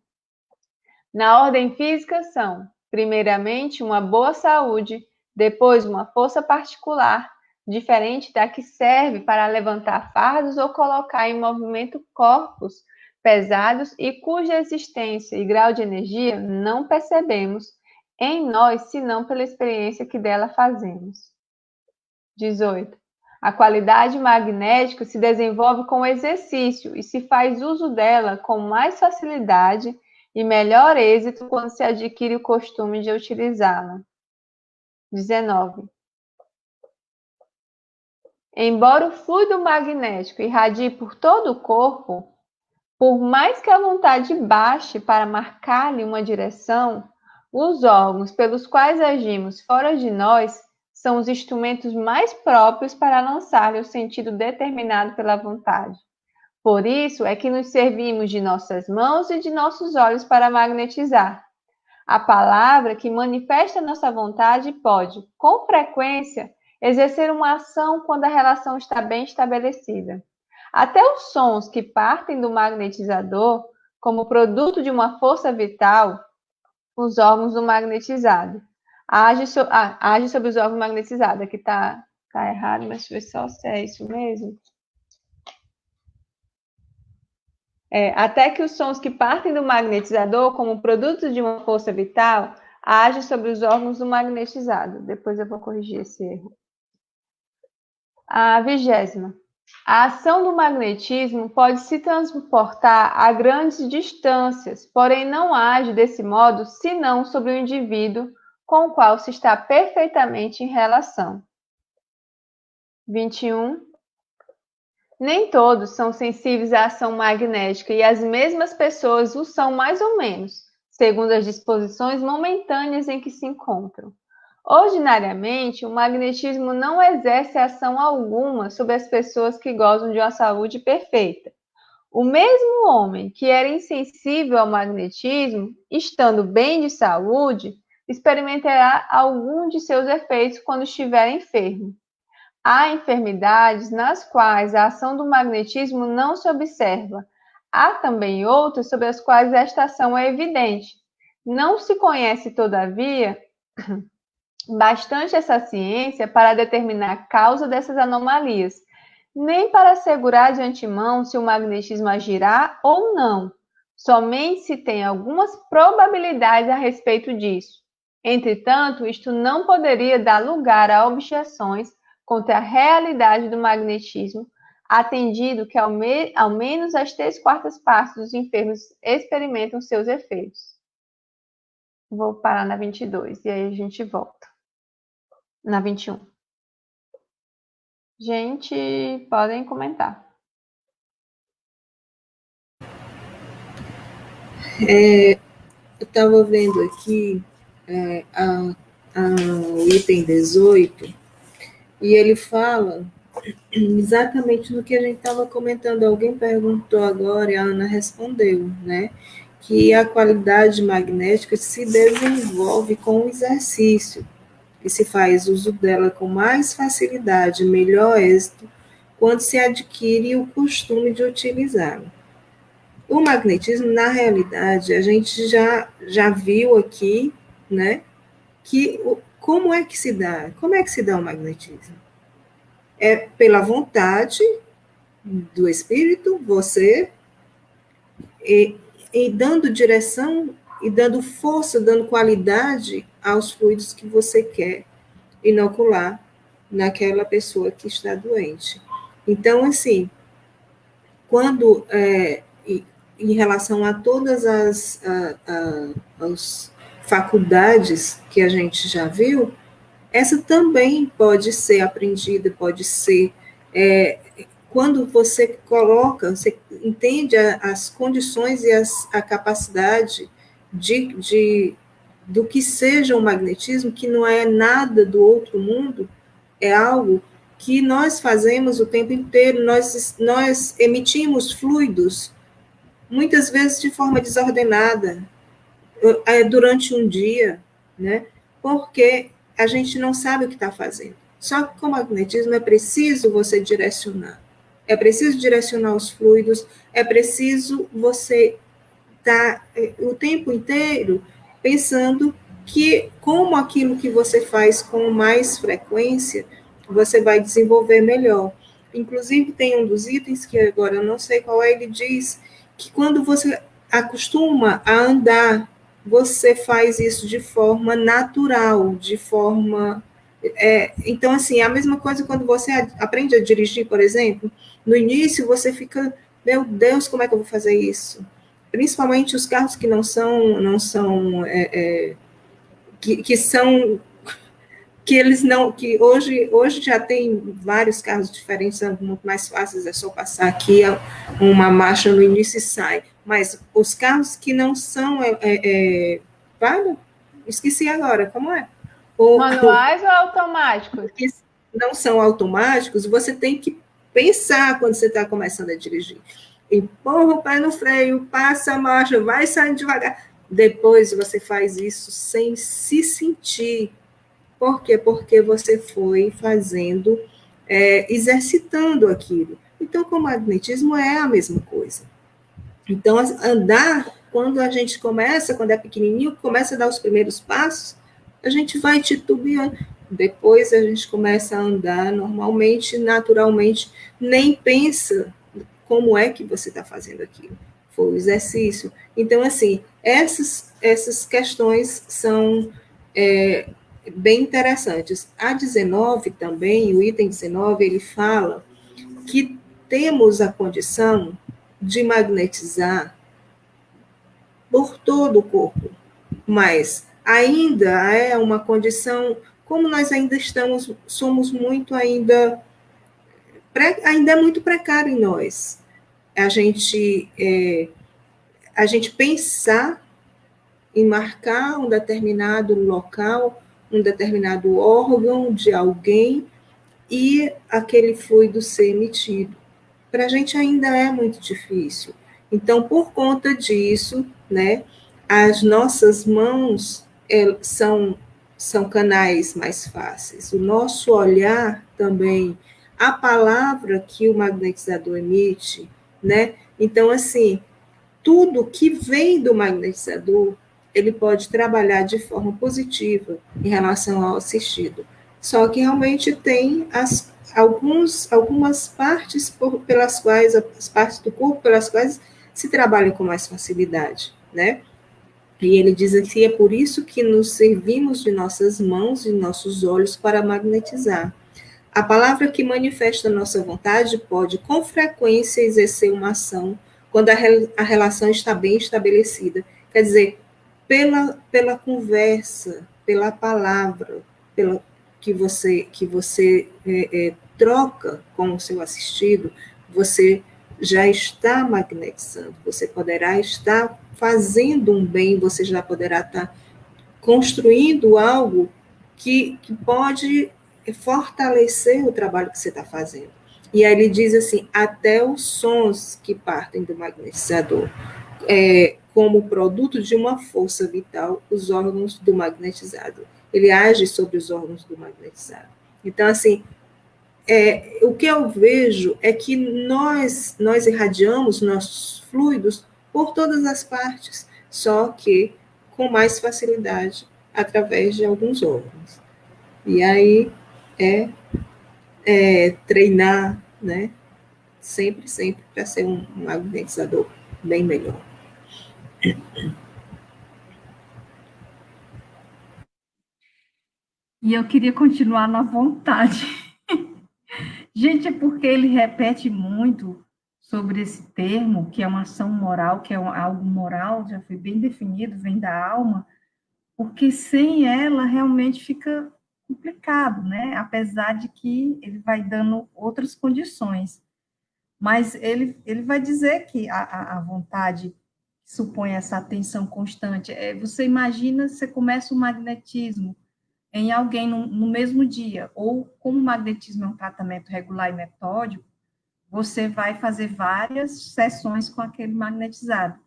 Na ordem física são, primeiramente, uma boa saúde, depois uma força particular, diferente da que serve para levantar fardos ou colocar em movimento corpos pesados e cuja existência e grau de energia não percebemos em nós, senão pela experiência que dela fazemos. 18. A qualidade magnética se desenvolve com o exercício e se faz uso dela com mais facilidade e melhor êxito quando se adquire o costume de utilizá-la. 19. Embora o fluido magnético irradie por todo o corpo, por mais que a vontade baixe para marcar-lhe uma direção, os órgãos pelos quais agimos fora de nós são os instrumentos mais próprios para lançar-lhe o sentido determinado pela vontade. Por isso é que nos servimos de nossas mãos e de nossos olhos para magnetizar. A palavra que manifesta nossa vontade pode, com frequência, exercer uma ação quando a relação está bem estabelecida. Até os sons que partem do magnetizador, como produto de uma força vital, os órgãos do magnetizado. Age sobre os órgãos magnetizados. Aqui está errado, mas deixa eu ver só se é isso mesmo. Até que os sons que partem do magnetizador, como produto de uma força vital, agem sobre os órgãos do magnetizado. Depois eu vou corrigir esse erro. A 20ª. A ação do magnetismo pode se transportar a grandes distâncias, porém não age desse modo senão sobre o indivíduo com o qual se está perfeitamente em relação. 21. Nem todos são sensíveis à ação magnética e as mesmas pessoas o são mais ou menos, segundo as disposições momentâneas em que se encontram. Ordinariamente, o magnetismo não exerce ação alguma sobre as pessoas que gozam de uma saúde perfeita. O mesmo homem que era insensível ao magnetismo, estando bem de saúde, experimentará algum de seus efeitos quando estiver enfermo. Há enfermidades nas quais a ação do magnetismo não se observa. Há também outras sobre as quais esta ação é evidente. Não se conhece, todavia, bastante essa ciência para determinar a causa dessas anomalias, nem para assegurar de antemão se o magnetismo agirá ou não. Somente se tem algumas probabilidades a respeito disso. Entretanto, isto não poderia dar lugar a objeções contra a realidade do magnetismo, atendido que ao menos as 3/4 partes dos enfermos experimentam seus efeitos. Vou parar na 22 e aí a gente volta. Na 21. Gente, podem comentar. Eu estava vendo aqui o item 18, e ele fala exatamente no que a gente estava comentando. Alguém perguntou agora e a Ana respondeu, né? Que a qualidade magnética se desenvolve com o exercício, e se faz uso dela com mais facilidade, melhor êxito, quando se adquire o costume de utilizá-la. O magnetismo, na realidade, a gente já viu aqui, né, que como é que se dá? Como é que se dá o magnetismo? É pela vontade do espírito, você, e dando direção e dando força, dando qualidade aos fluidos que você quer inocular naquela pessoa que está doente. Então, assim, quando, em relação a todas as faculdades que a gente já viu, essa também pode ser aprendida, pode ser, quando você coloca, você entende as condições e a capacidade do que seja o magnetismo, que não é nada do outro mundo, é algo que nós fazemos o tempo inteiro, nós emitimos fluidos, muitas vezes de forma desordenada, durante um dia, né? Porque a gente não sabe o que está fazendo. Só que com o magnetismo é preciso você direcionar. É preciso direcionar os fluidos, é preciso você estar o tempo inteiro pensando que, como aquilo que você faz com mais frequência, você vai desenvolver melhor. Inclusive, tem um dos itens, que agora eu não sei qual é, ele diz que quando você acostuma a andar, você faz isso de forma natural, de forma... então, assim, é a mesma coisa quando você aprende a dirigir, por exemplo. No início, você fica, meu Deus, como é que eu vou fazer isso? Principalmente os carros que não são que são, que eles não, que hoje já tem vários carros diferentes, são muito mais fáceis, é só passar aqui uma marcha no início e sai. Mas os carros que não são, esqueci agora, como é? Manuais ou automáticos? Que não são automáticos, você tem que pensar quando você está começando a dirigir. Empurra o pé no freio, passa a marcha, vai saindo devagar. Depois você faz isso sem se sentir. Por quê? Porque você foi fazendo, exercitando aquilo. Então, com o magnetismo é a mesma coisa. Então, andar, quando a gente começa, quando é pequenininho, começa a dar os primeiros passos, a gente vai titubeando. Depois a gente começa a andar normalmente, naturalmente, nem pensa como é que você está fazendo aquilo. Foi o exercício. Então, assim, essas questões são bem interessantes. A 19 também, o item 19, ele fala que temos a condição de magnetizar por todo o corpo, mas ainda é uma condição, como nós ainda somos muito ainda é muito precário em nós. A gente pensar em marcar um determinado local, um determinado órgão de alguém e aquele fluido ser emitido. Para a gente ainda é muito difícil. Então, por conta disso, né, as nossas mãos são canais mais fáceis. O nosso olhar também, a palavra que o magnetizador emite, né? Então, assim, tudo que vem do magnetizador, ele pode trabalhar de forma positiva em relação ao assistido. Só que realmente tem algumas partes pelas quais, as partes do corpo pelas quais se trabalha com mais facilidade, né? E ele diz aqui, é por isso que nos servimos de nossas mãos e nossos olhos para magnetizar. A palavra que manifesta a nossa vontade pode, com frequência, exercer uma ação quando a relação está bem estabelecida. Quer dizer, pela conversa, pela palavra, que você troca com o seu assistido, você já está magnetizando, você poderá estar fazendo um bem, você já poderá estar construindo algo que pode fortalecer o trabalho que você está fazendo. E aí ele diz assim, até os sons que partem do magnetizador, como produto de uma força vital, os órgãos do magnetizado. Ele age sobre os órgãos do magnetizado. Então, assim, o que eu vejo é que nós irradiamos nossos fluidos por todas as partes, só que com mais facilidade através de alguns órgãos. E aí treinar, né? Sempre para ser um magnetizador bem melhor. E eu queria continuar na vontade. Gente, é porque ele repete muito sobre esse termo, que é uma ação moral, que é algo moral, já foi bem definido, vem da alma, porque sem ela realmente fica complicado, né? Apesar de que ele vai dando outras condições. Mas ele vai dizer que a vontade supõe essa atenção constante. Você imagina, você começa o magnetismo em alguém no mesmo dia, ou como o magnetismo é um tratamento regular e metódico, você vai fazer várias sessões com aquele magnetizado.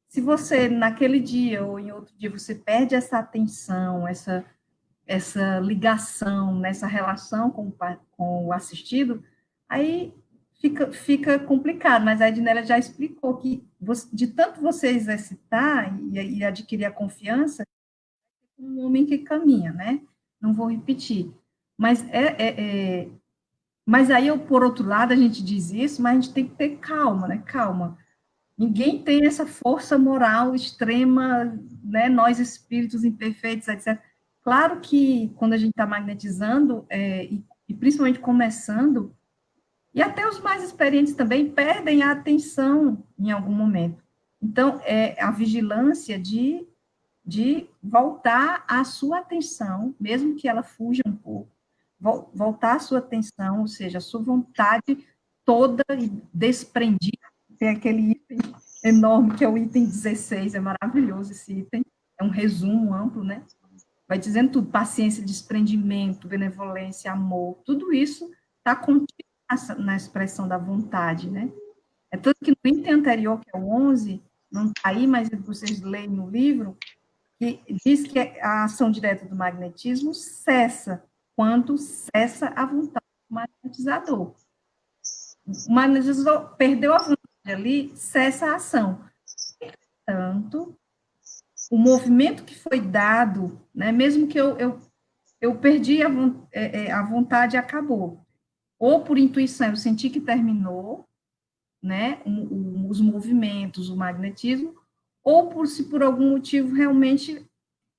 Se você, naquele dia ou em outro dia, você perde essa atenção, essa ligação, nessa relação com o assistido, aí fica complicado, mas a Ednélia já explicou que de tanto você exercitar e adquirir a confiança, é um homem que caminha, né? Não vou repetir. Mas mas aí, por outro lado, a gente diz isso, mas a gente tem que ter calma, né? Calma. Ninguém tem essa força moral extrema, né? Nós, espíritos imperfeitos, etc. Claro que quando a gente está magnetizando, e principalmente começando, e até os mais experientes também perdem a atenção em algum momento. Então, a vigilância de voltar a sua atenção, mesmo que ela fuja um pouco, voltar a sua atenção, ou seja, a sua vontade toda e desprendida. Tem aquele item enorme que é o item 16, é maravilhoso esse item, é um resumo amplo, né? Vai dizendo tudo, paciência, desprendimento, benevolência, amor, tudo isso está contido na expressão da vontade, né? É tanto que no item anterior, que é o 11, não está aí, mas vocês leem no livro, que diz que a ação direta do magnetismo cessa quando cessa a vontade do magnetizador. O magnetizador perdeu a vontade ali, cessa a ação. Portanto, o movimento que foi dado, né, mesmo que eu perdi a vontade, acabou. Ou por intuição, eu senti que terminou, né, os movimentos, o magnetismo, ou se por algum motivo realmente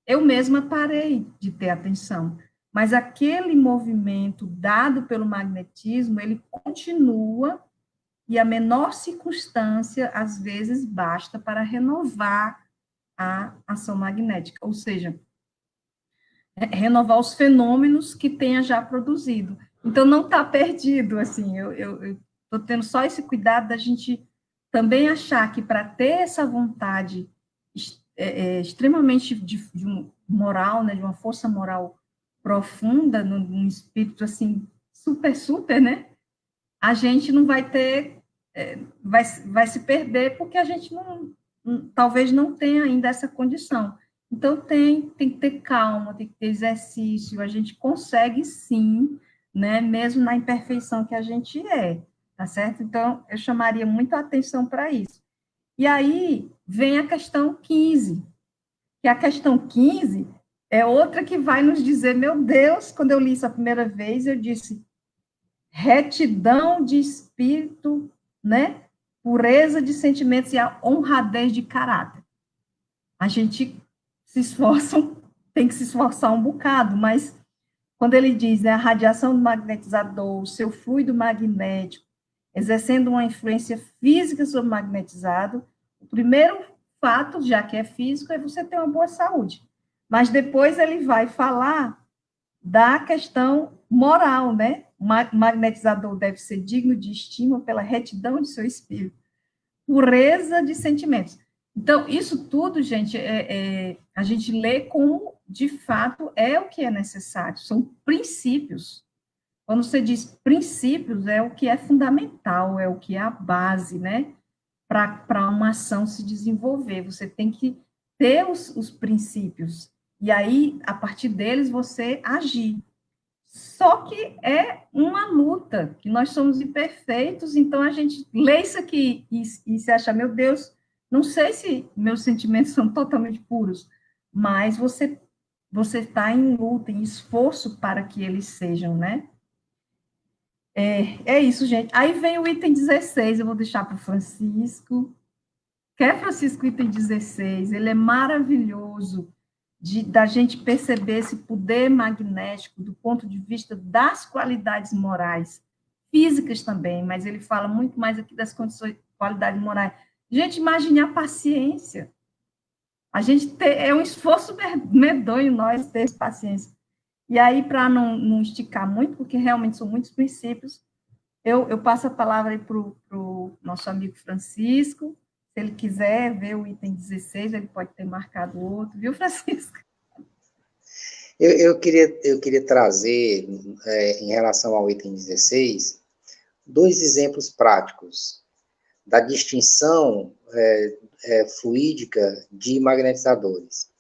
eu mesma parei de ter atenção. Mas aquele movimento dado pelo magnetismo, ele continua, e a menor circunstância, às vezes, basta para renovar a ação magnética, ou seja, renovar os fenômenos que tenha já produzido. Então, não está perdido, assim, eu estou tendo só esse cuidado da gente também achar que para ter essa vontade extremamente de um moral, né, de uma força moral profunda, num espírito, assim, super, super, né, a gente não vai ter, vai se perder, porque a gente talvez não tenha ainda essa condição. Então, tem que ter calma, tem que ter exercício, a gente consegue sim, né, mesmo na imperfeição que a gente tá certo? Então, eu chamaria muito a atenção para isso. E aí, vem a questão 15, que a questão 15 é outra que vai nos dizer, meu Deus, quando eu li isso a primeira vez, eu disse, retidão de espírito, né, pureza de sentimentos e a honradez de caráter. A gente se esforça, tem que se esforçar um bocado, mas quando ele diz, né, a radiação do magnetizador, o seu fluido magnético, exercendo uma influência física sobre o magnetizado, o primeiro fato, já que é físico, é você ter uma boa saúde. Mas depois ele vai falar da questão moral, né? O magnetizador deve ser digno de estima pela retidão de seu espírito, pureza de sentimentos. Então, isso tudo, gente, a gente lê como, de fato, é o que é necessário, são princípios. Quando você diz princípios, é o que é fundamental, é o que é a base, né, para uma ação se desenvolver. Você tem que ter os princípios, e aí, a partir deles, você agir. Só que é uma luta, que nós somos imperfeitos, então a gente lê isso aqui e se acha, meu Deus, não sei se meus sentimentos são totalmente puros, mas você está em luta, em esforço para que eles sejam, né? É isso, gente. Aí vem o item 16, eu vou deixar para o Francisco. Quer, Francisco, o item 16? Ele é maravilhoso da gente perceber esse poder magnético do ponto de vista das qualidades morais, físicas também, mas ele fala muito mais aqui das condições, qualidades morais. Gente, imagine a paciência. A gente é um esforço medonho nós ter essa paciência. E aí, para não esticar muito, porque realmente são muitos princípios, eu passo a palavra aí para o nosso amigo Francisco. Se ele quiser ver o item 16, ele pode ter marcado outro, viu, Francisco? Eu queria trazer, em relação ao item 16, dois exemplos práticos da distinção fluídica de magnetizadores.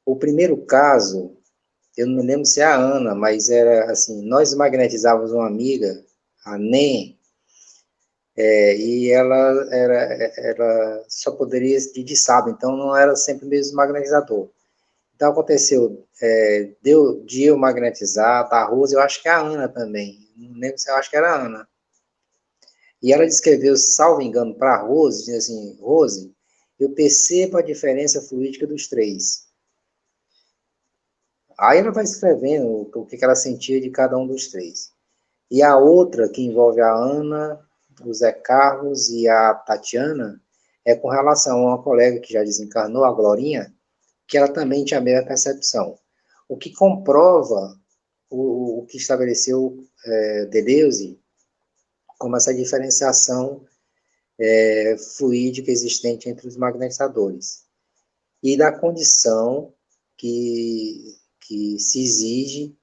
O primeiro caso, eu não me lembro se é a Ana, mas era assim, nós magnetizávamos uma amiga, a Nen, e ela só poderia de sábado, então não era sempre o mesmo magnetizador. Então aconteceu, deu de eu magnetizar, da Rose, eu acho que é a Ana também, não lembro se eu acho que era a Ana. E ela descreveu, salvo engano, para a Rose, diz assim, Rose, eu percebo a diferença fluídica dos três. Aí ela vai escrevendo o que ela sentia de cada um dos três. E a outra, que envolve a Ana, o Zé Carlos e a Tatiana, é com relação a uma colega que já desencarnou, a Glorinha, que ela também tinha a mesma percepção. O que comprova o que estabeleceu Deleuze como essa diferenciação fluídica existente entre os magnetizadores. E da condição que se exige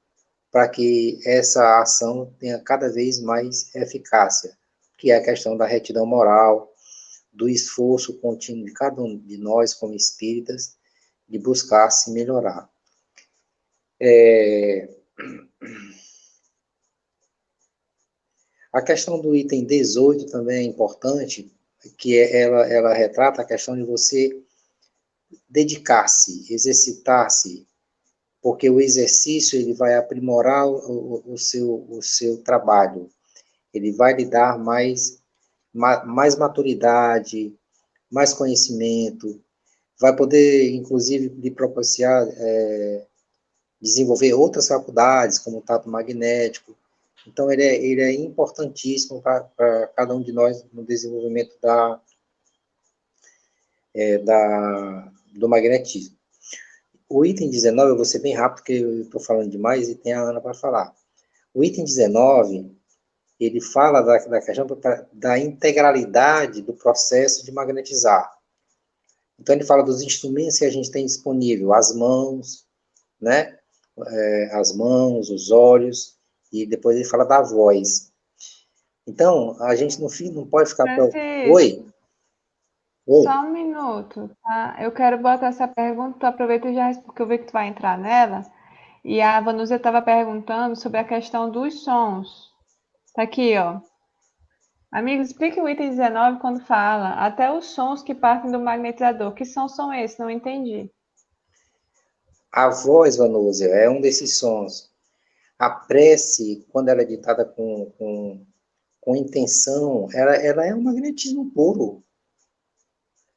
para que essa ação tenha cada vez mais eficácia, que é a questão da retidão moral, do esforço contínuo de cada um de nós, como espíritas, de buscar se melhorar. A questão do item 18 também é importante, que ela retrata a questão de você dedicar-se, exercitar-se, porque o exercício ele vai aprimorar o seu trabalho, ele vai lhe dar mais maturidade, mais conhecimento, vai poder, inclusive, lhe propiciar desenvolver outras faculdades, como o tato magnético. Então, ele é importantíssimo para cada um de nós no desenvolvimento do magnetismo. O item 19, eu vou ser bem rápido, porque eu estou falando demais e tem a Ana para falar. O item 19, ele fala da questão da integralidade do processo de magnetizar. Então, ele fala dos instrumentos que a gente tem disponível, as mãos, né? As mãos, os olhos, e depois ele fala da voz. Então, a gente não pode ficar... Oi? Só um minuto, tá? Eu quero botar essa pergunta, tu aproveita e já responde, porque eu vi que tu vai entrar nela. E a Vanusa estava perguntando sobre a questão dos sons. Tá aqui, ó. Amigos, explique o item 19 quando fala. Até os sons que partem do magnetizador. Que sons são esses? Não entendi. A voz, Vanusa, é um desses sons. A prece, quando ela é ditada com intenção, ela é um magnetismo puro.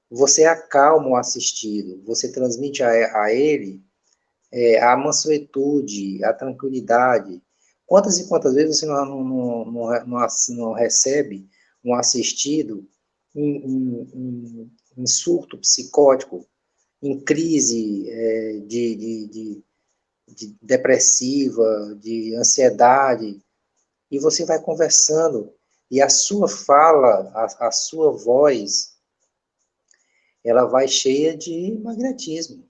Você acalma o assistido, você transmite a ele a mansuetude, a tranquilidade. Quantas e quantas vezes você não recebe um assistido em surto psicótico, em crise de depressiva, de ansiedade, e você vai conversando, e a sua fala, a sua voz, ela vai cheia de magnetismo.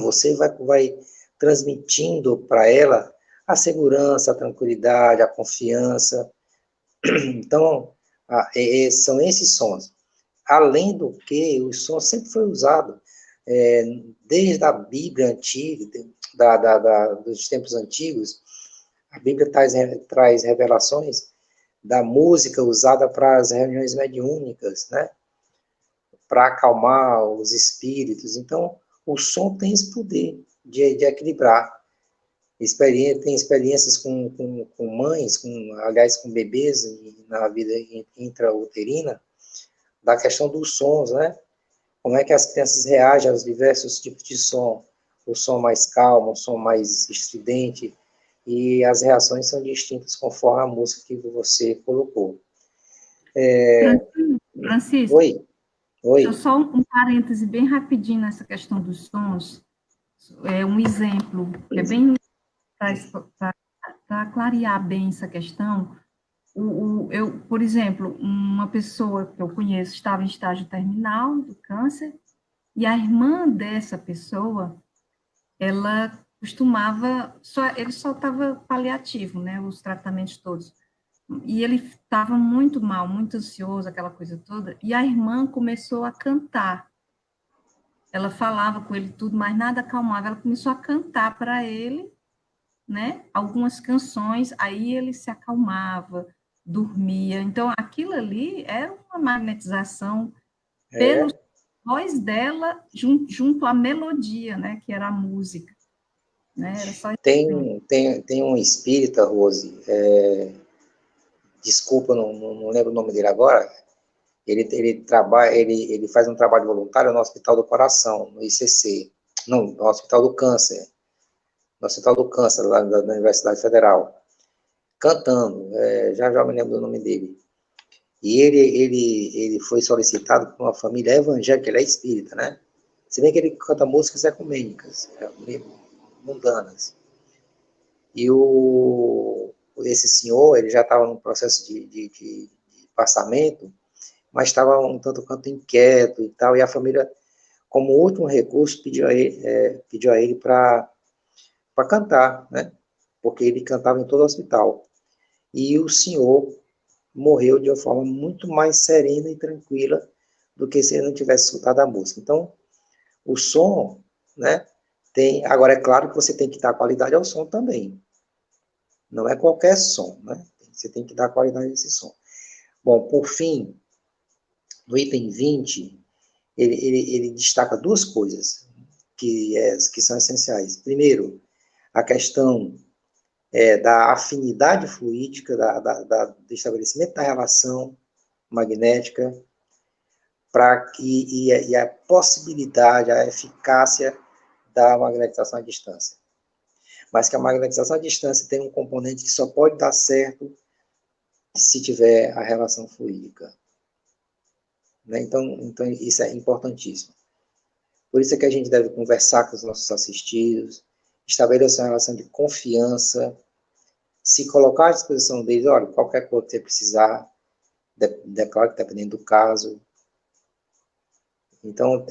Você vai transmitindo para ela a segurança, a tranquilidade, a confiança. Então, são esses sons. Além do que, o som sempre foi usado, desde a Bíblia antiga, dos tempos antigos, a Bíblia traz revelações da música usada para as reuniões mediúnicas, né? Para acalmar os espíritos. Então, o som tem esse poder de equilibrar. Tem experiências com mães, aliás, com bebês na vida intrauterina, da questão dos sons, né? Como é que as crianças reagem aos diversos tipos de som. O som mais calmo, o som mais estridente, e as reações são distintas conforme a música que você colocou. Francisco, Oi. deixa eu só um parêntese bem rapidinho nessa questão dos sons. Um exemplo, que é bem para clarear bem essa questão. Por exemplo, uma pessoa que eu conheço estava em estágio terminal do câncer, e a irmã dessa pessoa, ela costumava, ele só estava paliativo, né, os tratamentos todos, e ele estava muito mal, muito ansioso, aquela coisa toda, e a irmã começou a cantar. Ela falava com ele tudo, mas nada acalmava. Ela começou a cantar para ele, né, algumas canções, aí ele se acalmava, dormia. Então, aquilo ali era uma magnetização pela voz dela junto à melodia, né, que era a música. Né? Era só tem um espírita, Rose, desculpa, não lembro o nome dele agora, ele faz um trabalho voluntário no Hospital do Coração, no ICC, não, no Hospital do Câncer, lá da Universidade Federal, cantando, já me lembro do nome dele. E ele foi solicitado por uma família evangélica, ele é espírita, né? Se bem que ele canta músicas ecumênicas, mundanas. E esse senhor, ele já estava num processo de passamento, mas estava um tanto quanto inquieto e tal, e a família, como último recurso, pediu a ele para cantar, né? Porque ele cantava em todo o hospital. E o senhor morreu de uma forma muito mais serena e tranquila do que se ele não tivesse escutado a música. Então, o som, né, agora é claro que você tem que dar qualidade ao som também. Não é qualquer som, né? Você tem que dar qualidade a esse som. Bom, por fim, no item 20, ele destaca duas coisas que são essenciais. Primeiro, a questão da afinidade fluídica, do estabelecimento da relação magnética. e a possibilidade, a eficácia da magnetização à distância. Mas que a magnetização à distância tem um componente que só pode dar certo se tiver a relação fluídica. Né? Então, isso é importantíssimo. Por isso é que a gente deve conversar com os nossos assistidos, estabelecer uma relação de confiança, se colocar à disposição deles, olha, qualquer coisa que você precisar, claro que dependendo do caso. Então,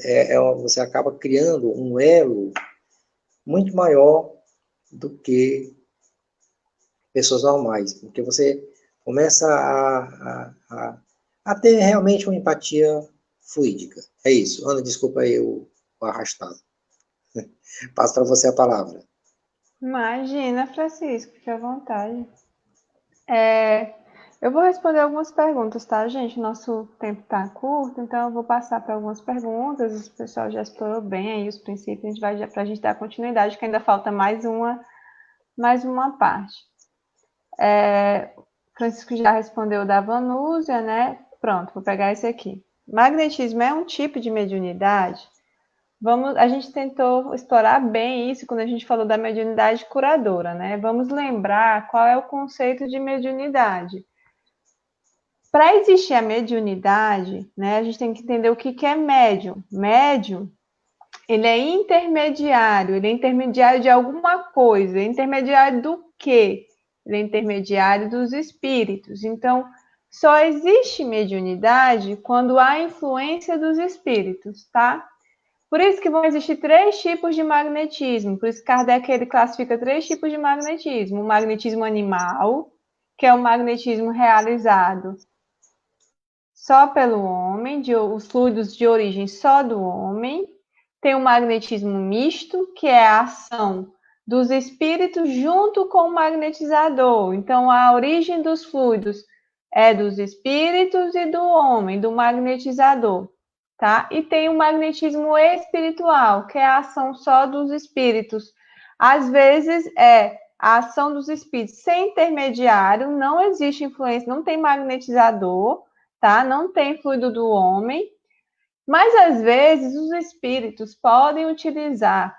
você acaba criando um elo muito maior do que pessoas normais, porque você começa a ter realmente uma empatia fluídica. É isso. Ana, desculpa aí o arrastado. Passo para você a palavra. Imagina, Francisco, fique à vontade. Eu vou responder algumas perguntas, tá, gente? Nosso tempo está curto, então eu vou passar para algumas perguntas. O pessoal já explorou bem aí os princípios, para a gente dar continuidade, que ainda falta mais uma parte. Francisco já respondeu da Vanúzia, né? Pronto, vou pegar esse aqui. Magnetismo é um tipo de mediunidade? A gente tentou explorar bem isso quando a gente falou da mediunidade curadora, né? Vamos lembrar qual é o conceito de mediunidade. Para existir a mediunidade, né, a gente tem que entender o que é médium. Médium, ele é intermediário de alguma coisa. Intermediário do quê? Ele é intermediário dos espíritos. Então, só existe mediunidade quando há influência dos espíritos, tá? Por isso que vão existir 3 tipos de magnetismo. Por isso que Kardec ele classifica 3 tipos de magnetismo. O magnetismo animal, que é o magnetismo realizado só pelo homem, os fluidos de origem só do homem. Tem o magnetismo misto, que é a ação dos espíritos junto com o magnetizador. Então, a origem dos fluidos é dos espíritos e do homem, do magnetizador. Tá? E tem o magnetismo espiritual, que é a ação só dos espíritos. Às vezes é a ação dos espíritos sem intermediário, não existe influência, não tem magnetizador, tá? Não tem fluido do homem, mas às vezes os espíritos podem utilizar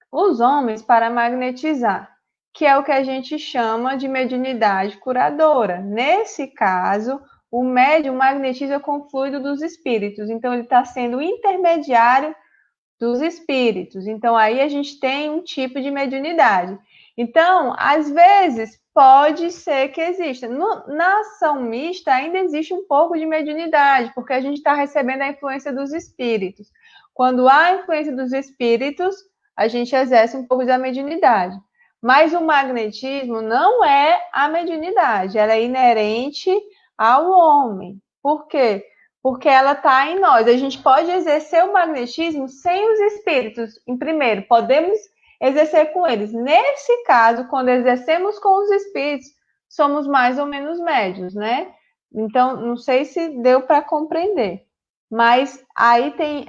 os homens para magnetizar, que é o que a gente chama de mediunidade curadora. Nesse caso, o médium magnetiza com o fluido dos espíritos, então ele está sendo intermediário dos espíritos. Então aí a gente tem um tipo de mediunidade. Então, às vezes, pode ser que exista. Na ação mista ainda existe um pouco de mediunidade, porque a gente está recebendo a influência dos espíritos. Quando há influência dos espíritos, a gente exerce um pouco da mediunidade. Mas o magnetismo não é a mediunidade, ela é inerente ao homem. Por quê? Porque ela está em nós. A gente pode exercer o magnetismo sem os espíritos. Em primeiro, podemos exercer com eles. Nesse caso, quando exercemos com os espíritos, somos mais ou menos médios, né? Então, não sei se deu para compreender. Mas aí tem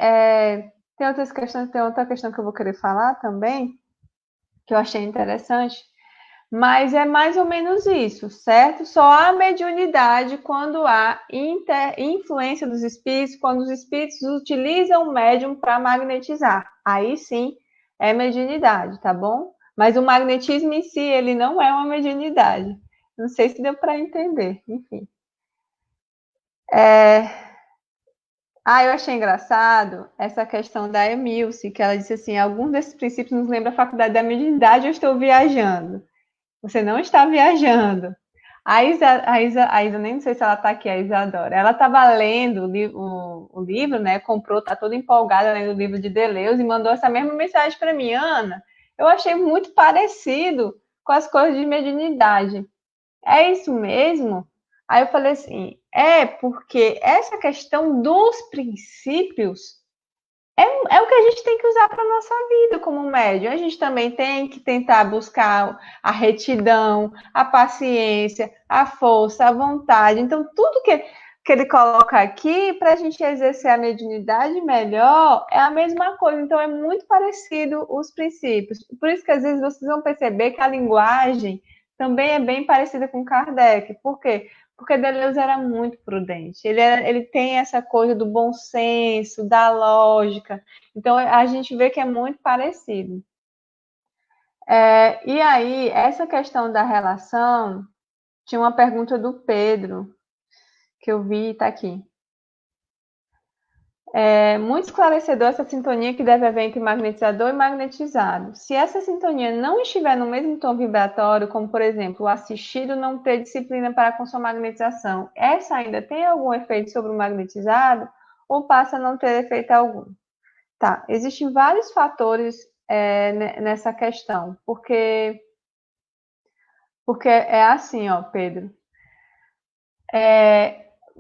outras questões, tem outra questão que eu vou querer falar também, que eu achei interessante. Mas é mais ou menos isso, certo? Só há mediunidade quando há influência dos espíritos, quando os espíritos utilizam o médium para magnetizar. Aí sim é mediunidade, tá bom? Mas o magnetismo em si, ele não é uma mediunidade. Não sei se deu para entender, enfim. Eu achei engraçado essa questão da Emilce, que ela disse assim, alguns desses princípios nos lembram a faculdade da mediunidade, eu estou viajando. Você não está viajando. A Isa, nem sei se ela está aqui, a Isadora. Ela estava lendo o livro, né? Comprou, está toda empolgada lendo o livro de Deleuze e mandou essa mesma mensagem para mim. Ana, eu achei muito parecido com as coisas de mediunidade. É isso mesmo? Aí eu falei assim, porque essa questão dos princípios é o que a gente tem que usar para a nossa vida como médium. A gente também tem que tentar buscar a retidão, a paciência, a força, a vontade. Então, tudo que ele coloca aqui para a gente exercer a mediunidade melhor é a mesma coisa. Então, é muito parecido os princípios. Por isso que, às vezes, vocês vão perceber que a linguagem também é bem parecida com Kardec. Por quê? Porque Deleuze era muito prudente. Ele tem essa coisa do bom senso, da lógica. Então, a gente vê que é muito parecido. E aí, essa questão da relação, tinha uma pergunta do Pedro, que eu vi, está aqui. É muito esclarecedor essa sintonia que deve haver entre magnetizador e magnetizado. Se essa sintonia não estiver no mesmo tom vibratório, como, por exemplo, o assistido não ter disciplina para com sua magnetização, essa ainda tem algum efeito sobre o magnetizado ou passa a não ter efeito algum? Tá, existem vários fatores nessa questão, porque é assim, ó, Pedro.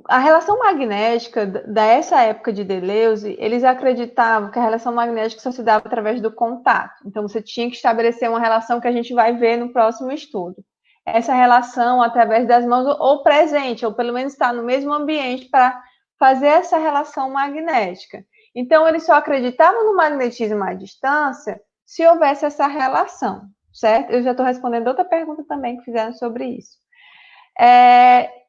A relação magnética dessa época de Deleuze, eles acreditavam que a relação magnética só se dava através do contato. Então, você tinha que estabelecer uma relação que a gente vai ver no próximo estudo. Essa relação através das mãos, ou presente, ou pelo menos estar no mesmo ambiente para fazer essa relação magnética. Então, eles só acreditavam no magnetismo à distância se houvesse essa relação, certo? Eu já estou respondendo outra pergunta também que fizeram sobre isso.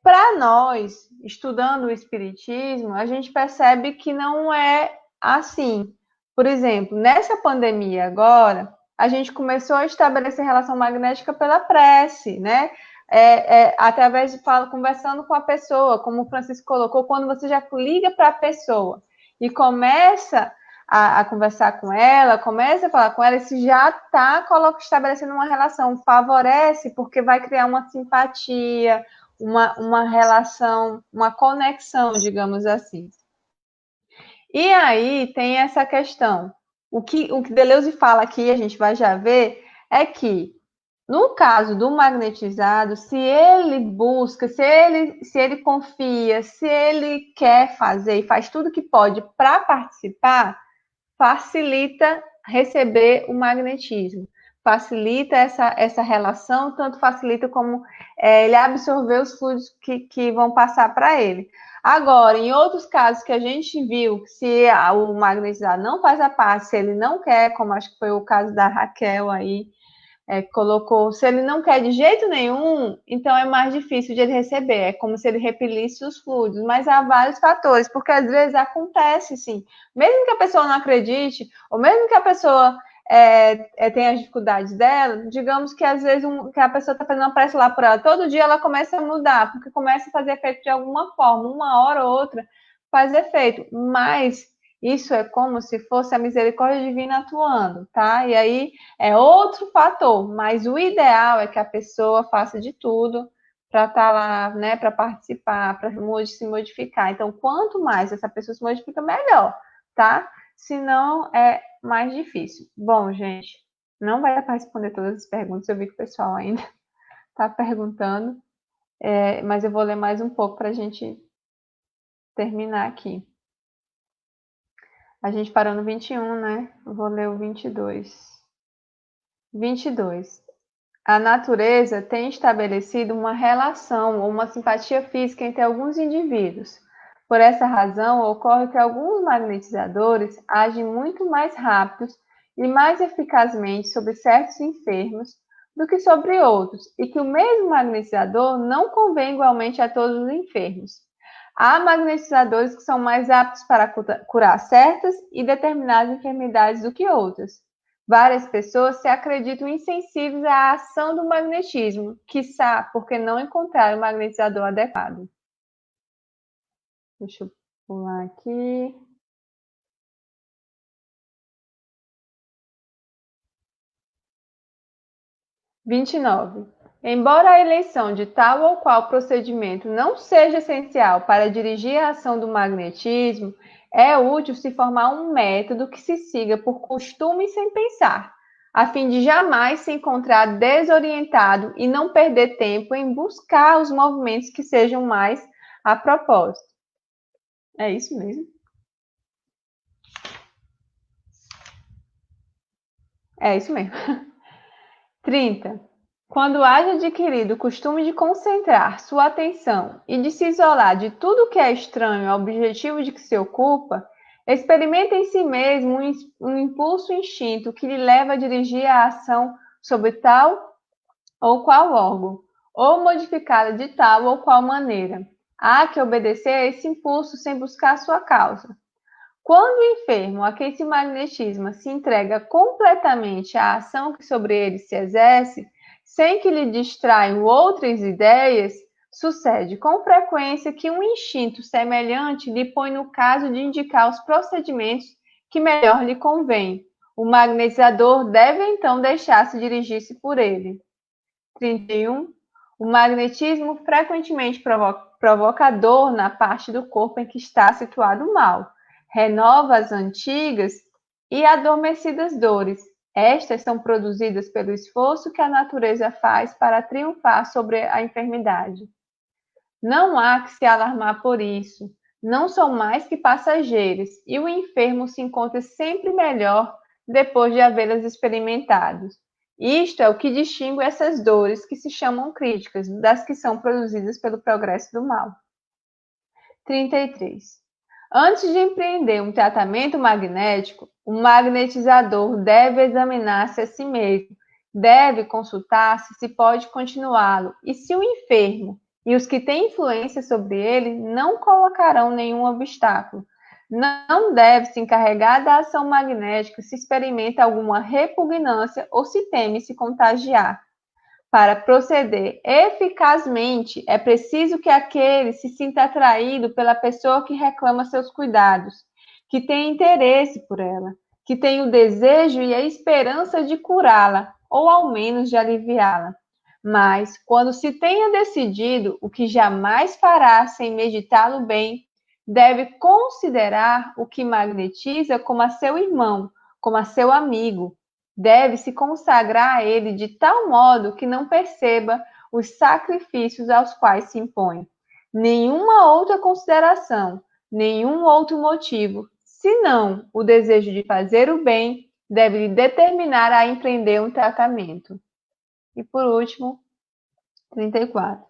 Para nós, estudando o Espiritismo, a gente percebe que não é assim. Por exemplo, nessa pandemia agora, a gente começou a estabelecer relação magnética pela prece, né? Através de conversando com a pessoa, como o Francisco colocou, quando você já liga para a pessoa e começa a conversar com ela, começa a falar com ela, isso já está estabelecendo uma relação, favorece, porque vai criar uma simpatia, uma relação, uma conexão, digamos assim. E aí tem essa questão. O que Deleuze fala aqui, a gente vai já ver, é que no caso do magnetizado, se ele busca, se ele confia, se ele quer fazer e faz tudo que pode para participar, facilita receber o magnetismo, facilita essa relação, tanto facilita como ele absorver os fluidos que vão passar para ele. Agora, em outros casos que a gente viu, se o magnetizado não faz a parte, se ele não quer, como acho que foi o caso da Raquel aí, colocou, se ele não quer de jeito nenhum, então é mais difícil de ele receber, é como se ele repelisse os fluidos, mas há vários fatores, porque às vezes acontece, sim, mesmo que a pessoa não acredite, ou mesmo que a pessoa tenha as dificuldades dela, digamos que às vezes que a pessoa está fazendo uma prece lá por ela, todo dia ela começa a mudar, porque começa a fazer efeito de alguma forma, uma hora ou outra faz efeito, mas isso é como se fosse a misericórdia divina atuando, tá? E aí é outro fator, mas o ideal é que a pessoa faça de tudo para estar lá, né, para participar, para se modificar. Então, quanto mais essa pessoa se modifica, melhor, tá? Senão, é mais difícil. Bom, gente, não vai dar para responder todas as perguntas, eu vi que o pessoal ainda está perguntando, mas eu vou ler mais um pouco para a gente terminar aqui. A gente parou no 21, né? Eu vou ler o 22. 22. A natureza tem estabelecido uma relação ou uma simpatia física entre alguns indivíduos. Por essa razão, ocorre que alguns magnetizadores agem muito mais rápidos e mais eficazmente sobre certos enfermos do que sobre outros, e que o mesmo magnetizador não convém igualmente a todos os enfermos. Há magnetizadores que são mais aptos para curar certas e determinadas enfermidades do que outras. Várias pessoas se acreditam insensíveis à ação do magnetismo, quiçá porque não encontraram o magnetizador adequado. Deixa eu pular aqui. (29) Embora a eleição de tal ou qual procedimento não seja essencial para dirigir a ação do magnetismo, é útil se formar um método que se siga por costume sem pensar, a fim de jamais se encontrar desorientado e não perder tempo em buscar os movimentos que sejam mais a propósito. É isso mesmo? É isso mesmo. 30. Quando haja adquirido o costume de concentrar sua atenção e de se isolar de tudo que é estranho ao objetivo de que se ocupa, experimenta em si mesmo um impulso instinto que lhe leva a dirigir a ação sobre tal ou qual órgão. ou modificá-la de tal ou qual maneira. Há que obedecer a esse impulso sem buscar sua causa. Quando o enfermo a quem se magnetisma se entrega completamente à ação que sobre ele se exerce, sem que lhe distraiam outras ideias, sucede com frequência que um instinto semelhante lhe põe no caso de indicar os procedimentos que melhor lhe convém. O magnetizador deve então deixar-se dirigir-se por ele. 31. O magnetismo frequentemente provoca dor na parte do corpo em que está situado o mal, renova as antigas e adormecidas dores. Estas são produzidas pelo esforço que a natureza faz para triunfar sobre a enfermidade. Não há que se alarmar por isso. Não são mais que passageiras, e o enfermo se encontra sempre melhor depois de havê-las experimentado. Isto é o que distingue essas dores que se chamam críticas das que são produzidas pelo progresso do mal. 33. Antes de empreender um tratamento magnético, o magnetizador deve examinar-se a si mesmo, deve consultar-se se pode continuá-lo e se o enfermo e os que têm influência sobre ele não colocarão nenhum obstáculo. Não deve se encarregar da ação magnética se experimenta alguma repugnância ou se teme se contagiar. Para proceder eficazmente, é preciso que aquele se sinta atraído pela pessoa que reclama seus cuidados, que tem interesse por ela, que tem o desejo e a esperança de curá-la, ou ao menos de aliviá-la. Mas, quando se tenha decidido o que jamais fará sem meditá-lo bem, deve considerar o que magnetiza como a seu irmão, como a seu amigo. Deve se consagrar a ele de tal modo que não perceba os sacrifícios aos quais se impõe. Nenhuma outra consideração, nenhum outro motivo, senão o desejo de fazer o bem, deve lhe determinar a empreender um tratamento. E por último, 34.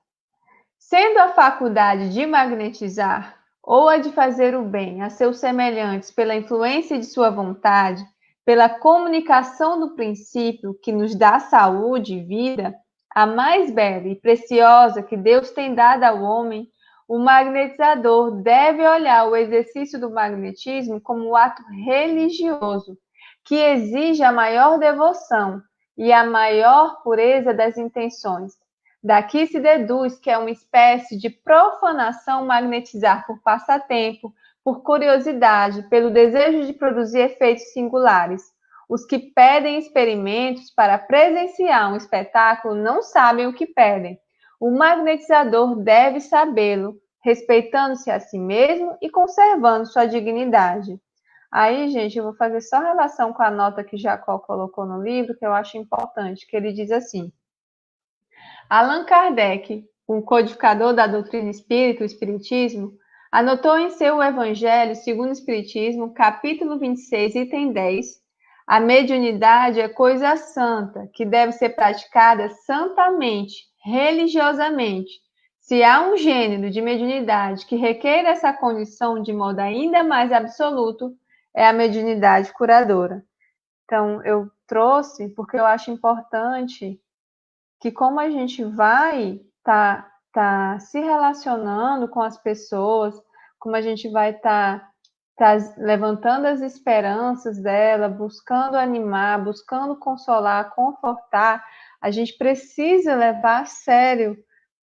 Sendo a faculdade de magnetizar ou a de fazer o bem a seus semelhantes pela influência de sua vontade, pela comunicação do princípio que nos dá saúde e vida, a mais bela e preciosa que Deus tem dado ao homem, o magnetizador deve olhar o exercício do magnetismo como um ato religioso, que exige a maior devoção e a maior pureza das intenções. Daqui se deduz que é uma espécie de profanação magnetizar por passatempo, por curiosidade, pelo desejo de produzir efeitos singulares. Os que pedem experimentos para presenciar um espetáculo não sabem o que pedem. O magnetizador deve sabê-lo, respeitando-se a si mesmo e conservando sua dignidade. Aí, gente, eu vou fazer só relação com a nota que Jacó colocou no livro, que eu acho importante, que ele diz assim: Allan Kardec, um codificador da doutrina espírita, o espiritismo, anotou em seu Evangelho segundo o Espiritismo, capítulo 26, item 10, a mediunidade é coisa santa, que deve ser praticada santamente, religiosamente. Se há um gênero de mediunidade que requer essa condição de modo ainda mais absoluto, é a mediunidade curadora. Então, eu trouxe porque eu acho importante que como a gente vai tá se relacionando com as pessoas, como a gente vai tá levantando as esperanças dela, buscando animar, buscando consolar, confortar, a gente precisa levar a sério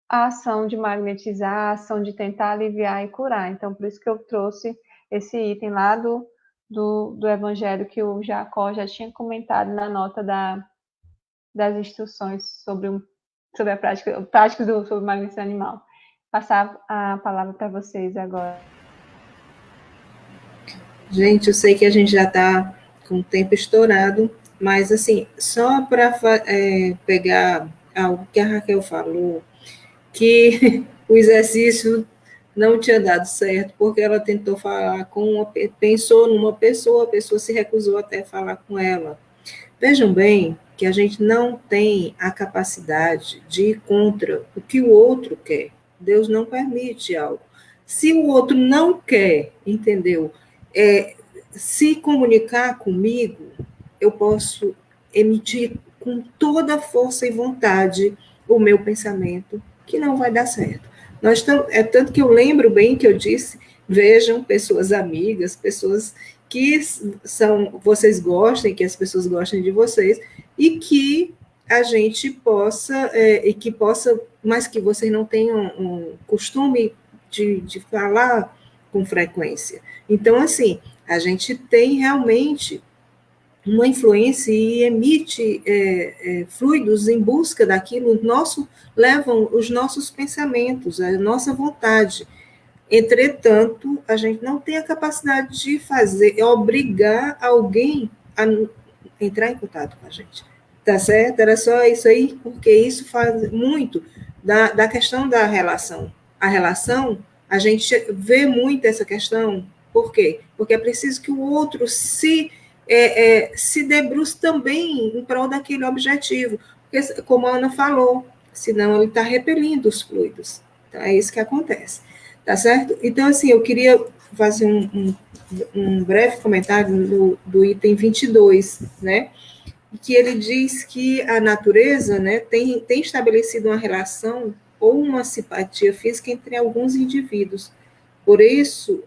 a ação de magnetizar, a ação de tentar aliviar e curar. Então, por isso que eu trouxe esse item lá do Evangelho que o Jacó já tinha comentado na nota das instruções sobre a prática sobre o magnetismo animal. Passar a palavra para vocês agora. Gente, eu sei que a gente já está com o tempo estourado, mas, assim, só para pegar algo que a Raquel falou, que o exercício não tinha dado certo, porque ela tentou falar pensou numa pessoa, a pessoa se recusou até a falar com ela. Vejam bem que a gente não tem a capacidade de ir contra o que o outro quer. Deus não permite algo. Se o outro não quer, entendeu? Se comunicar comigo, eu posso emitir com toda a força e vontade o meu pensamento, que não vai dar certo. É tanto que eu lembro bem que eu disse, vejam pessoas amigas, pessoas que vocês gostem, que as pessoas gostem de vocês, e que a gente possa, mas que vocês não tenham um costume de falar com frequência. Então, assim, a gente tem realmente uma influência e emite fluidos em busca daquilo, levam os nossos pensamentos, a nossa vontade. Entretanto, a gente não tem a capacidade de obrigar alguém a entrar em contato com a gente. Tá certo? Era só isso aí, porque isso faz muito da questão da relação. A relação, a gente vê muito essa questão. Por quê? Porque é preciso que o outro se debruce também em prol daquele objetivo. Porque, como a Ana falou, senão ele está repelindo os fluidos. Então, é isso que acontece. Tá certo? Então, assim, eu queria fazer um breve comentário do item 22, né? Que ele diz que a natureza, né, tem estabelecido uma relação ou uma simpatia física entre alguns indivíduos. Por isso,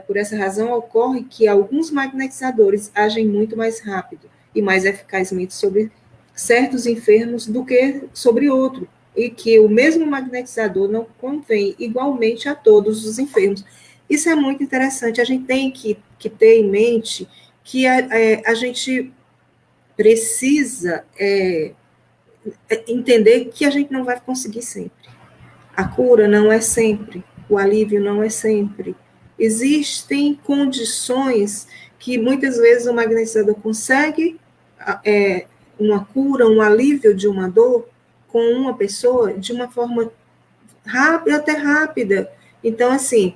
por essa razão, ocorre que alguns magnetizadores agem muito mais rápido e mais eficazmente sobre certos enfermos do que sobre outro, e que o mesmo magnetizador não convém igualmente a todos os enfermos. Isso é muito interessante, a gente tem que ter em mente que a gente precisa entender que a gente não vai conseguir sempre. A cura não é sempre, o alívio não é sempre. Existem condições que muitas vezes o magnetizador consegue uma cura, um alívio de uma dor com uma pessoa de uma forma rápida, até rápida. Então, assim,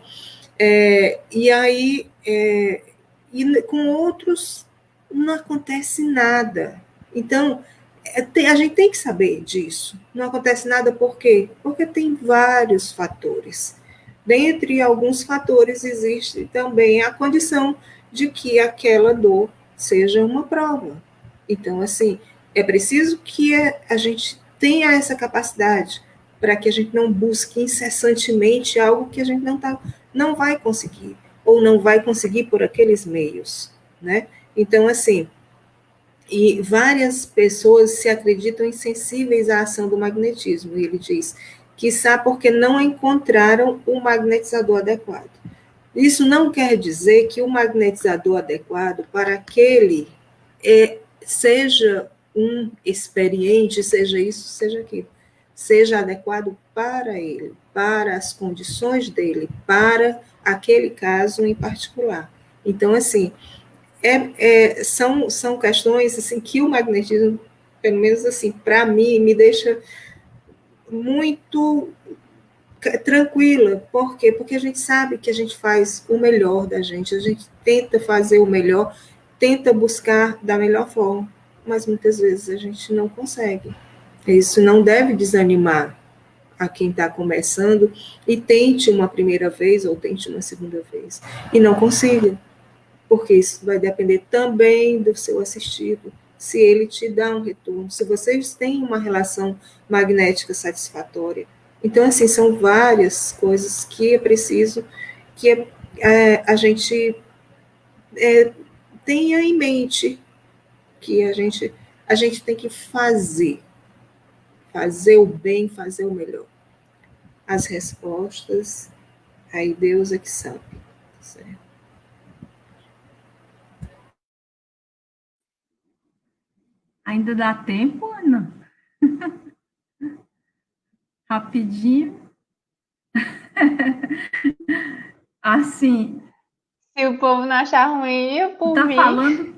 e aí, e com outros não acontece nada. Então, a gente tem que saber disso. Não acontece nada por quê? Porque tem vários fatores. Dentre alguns fatores, existe também a condição de que aquela dor seja uma prova. Então, assim, é preciso que a gente tenha essa capacidade para que a gente não busque incessantemente algo que a gente não vai conseguir, ou não vai conseguir por aqueles meios, né? Então, assim, e várias pessoas se acreditam insensíveis à ação do magnetismo, ele diz, quiçá porque não encontraram o magnetizador adequado. Isso não quer dizer que o magnetizador adequado para aquele seja um experiente, seja isso, seja aquilo, seja adequado para ele, para as condições dele, para aquele caso em particular. Então, assim, são questões assim, que o magnetismo, pelo menos assim, para mim, me deixa muito tranquila. Por quê? Porque a gente sabe que a gente faz o melhor da gente, a gente tenta fazer o melhor, tenta buscar da melhor forma, mas muitas vezes a gente não consegue. Isso não deve desanimar a quem está começando e tente uma primeira vez ou tente uma segunda vez e não consiga, porque isso vai depender também do seu assistido, se ele te dá um retorno, se vocês têm uma relação magnética satisfatória. Então, assim, são várias coisas que é preciso que a gente tenha em mente, que a gente tem que fazer o bem, fazer o melhor. As respostas, aí Deus é que sabe, certo? Ainda dá tempo, Ana? Rapidinho. Assim. Se o povo não achar ruim, eu por tá mim. Falando.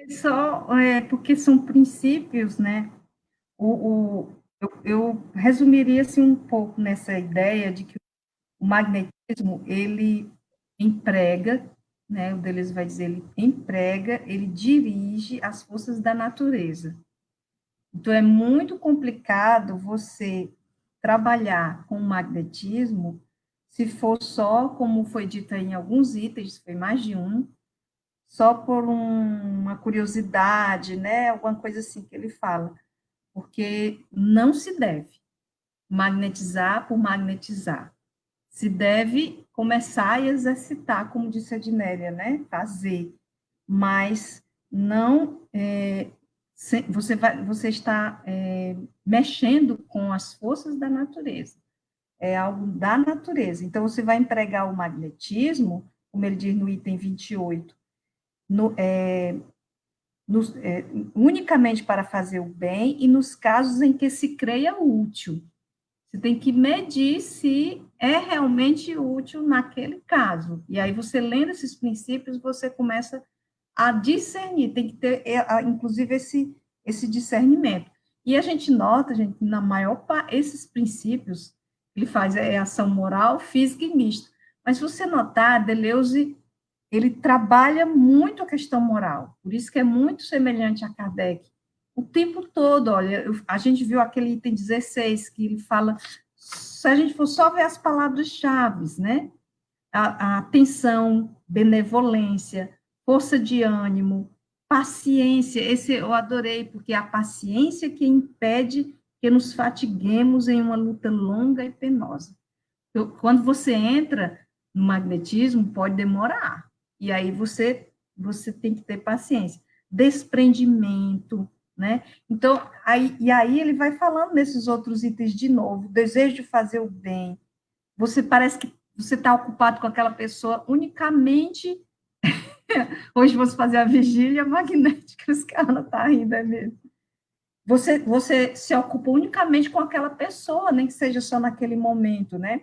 Só porque são princípios, né? Eu resumiria assim, um pouco nessa ideia de que o magnetismo, ele emprega, né? O Deleuze vai dizer, ele emprega, ele dirige as forças da natureza. Então, é muito complicado você trabalhar com o magnetismo se for só, como foi dito aí em alguns itens, foi mais de um, só por uma curiosidade, né? Alguma coisa assim que ele fala, porque não se deve magnetizar por magnetizar. Se deve começar a exercitar, como disse a Ednélia, né? Fazer, mas não você está mexendo com as forças da natureza, é algo da natureza. Então, você vai empregar o magnetismo, como ele diz no item 28, no, unicamente para fazer o bem e nos casos em que se creia útil. Você tem que medir se é realmente útil naquele caso. E aí, você lendo esses princípios, você começa a discernir, tem que ter, inclusive, esse discernimento. E a gente nota, gente, na maior parte, esses princípios, ele faz ação moral, física e mista. Mas se você notar, Deleuze, ele trabalha muito a questão moral, por isso que é muito semelhante a Kardec. O tempo todo, olha, a gente viu aquele item 16, que ele fala, se a gente for só ver as palavras-chave, né? A atenção, benevolência, força de ânimo, paciência, esse eu adorei, porque é a paciência que impede que nos fatiguemos em uma luta longa e penosa. Quando você entra no magnetismo, pode demorar, e aí você tem que ter paciência. Desprendimento, né? Então, aí ele vai falando nesses outros itens de novo, desejo de fazer o bem, você parece que você está ocupado com aquela pessoa unicamente. Hoje você fazer a vigília magnética, os caras tá rindo, é mesmo. Você se ocupa unicamente com aquela pessoa, nem que seja só naquele momento, né?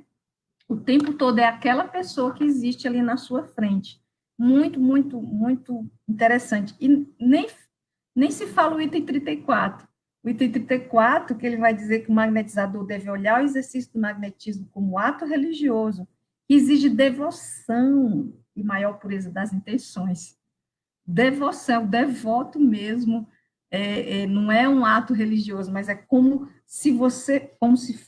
O tempo todo é aquela pessoa que existe ali na sua frente. Muito, muito, muito interessante. E nem se fala o item 34. O item 34, que ele vai dizer que o magnetizador deve olhar o exercício do magnetismo como ato religioso, que exige devoção e maior pureza das intenções. Devoção, devoto mesmo, não é um ato religioso, mas é como se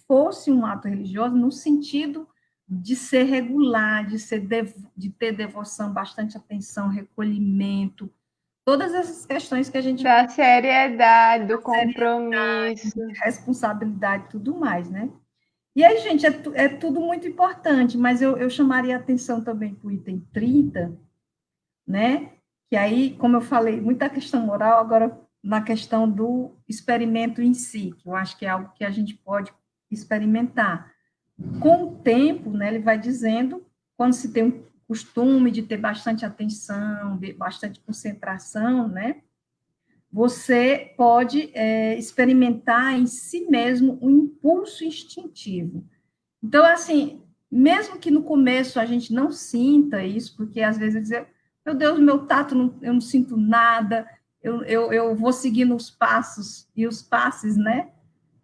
fosse um ato religioso no sentido de ser regular, de ter devoção, bastante atenção, recolhimento, todas essas questões que a gente... Da seriedade, do compromisso. Responsabilidade e tudo mais, né? E aí, gente, é tudo muito importante, mas eu chamaria a atenção também para o item 30, né? Que aí, como eu falei, muita questão moral, agora na questão do experimento em si, que eu acho que é algo que a gente pode experimentar. Com o tempo, né, ele vai dizendo, quando se tem um costume de ter bastante atenção, bastante concentração, né? Você pode experimentar em si mesmo um impulso instintivo. Então, assim, mesmo que no começo a gente não sinta isso, porque às vezes dizer, meu Deus, meu tato, eu não sinto nada, eu vou seguindo os passos e os passes, né,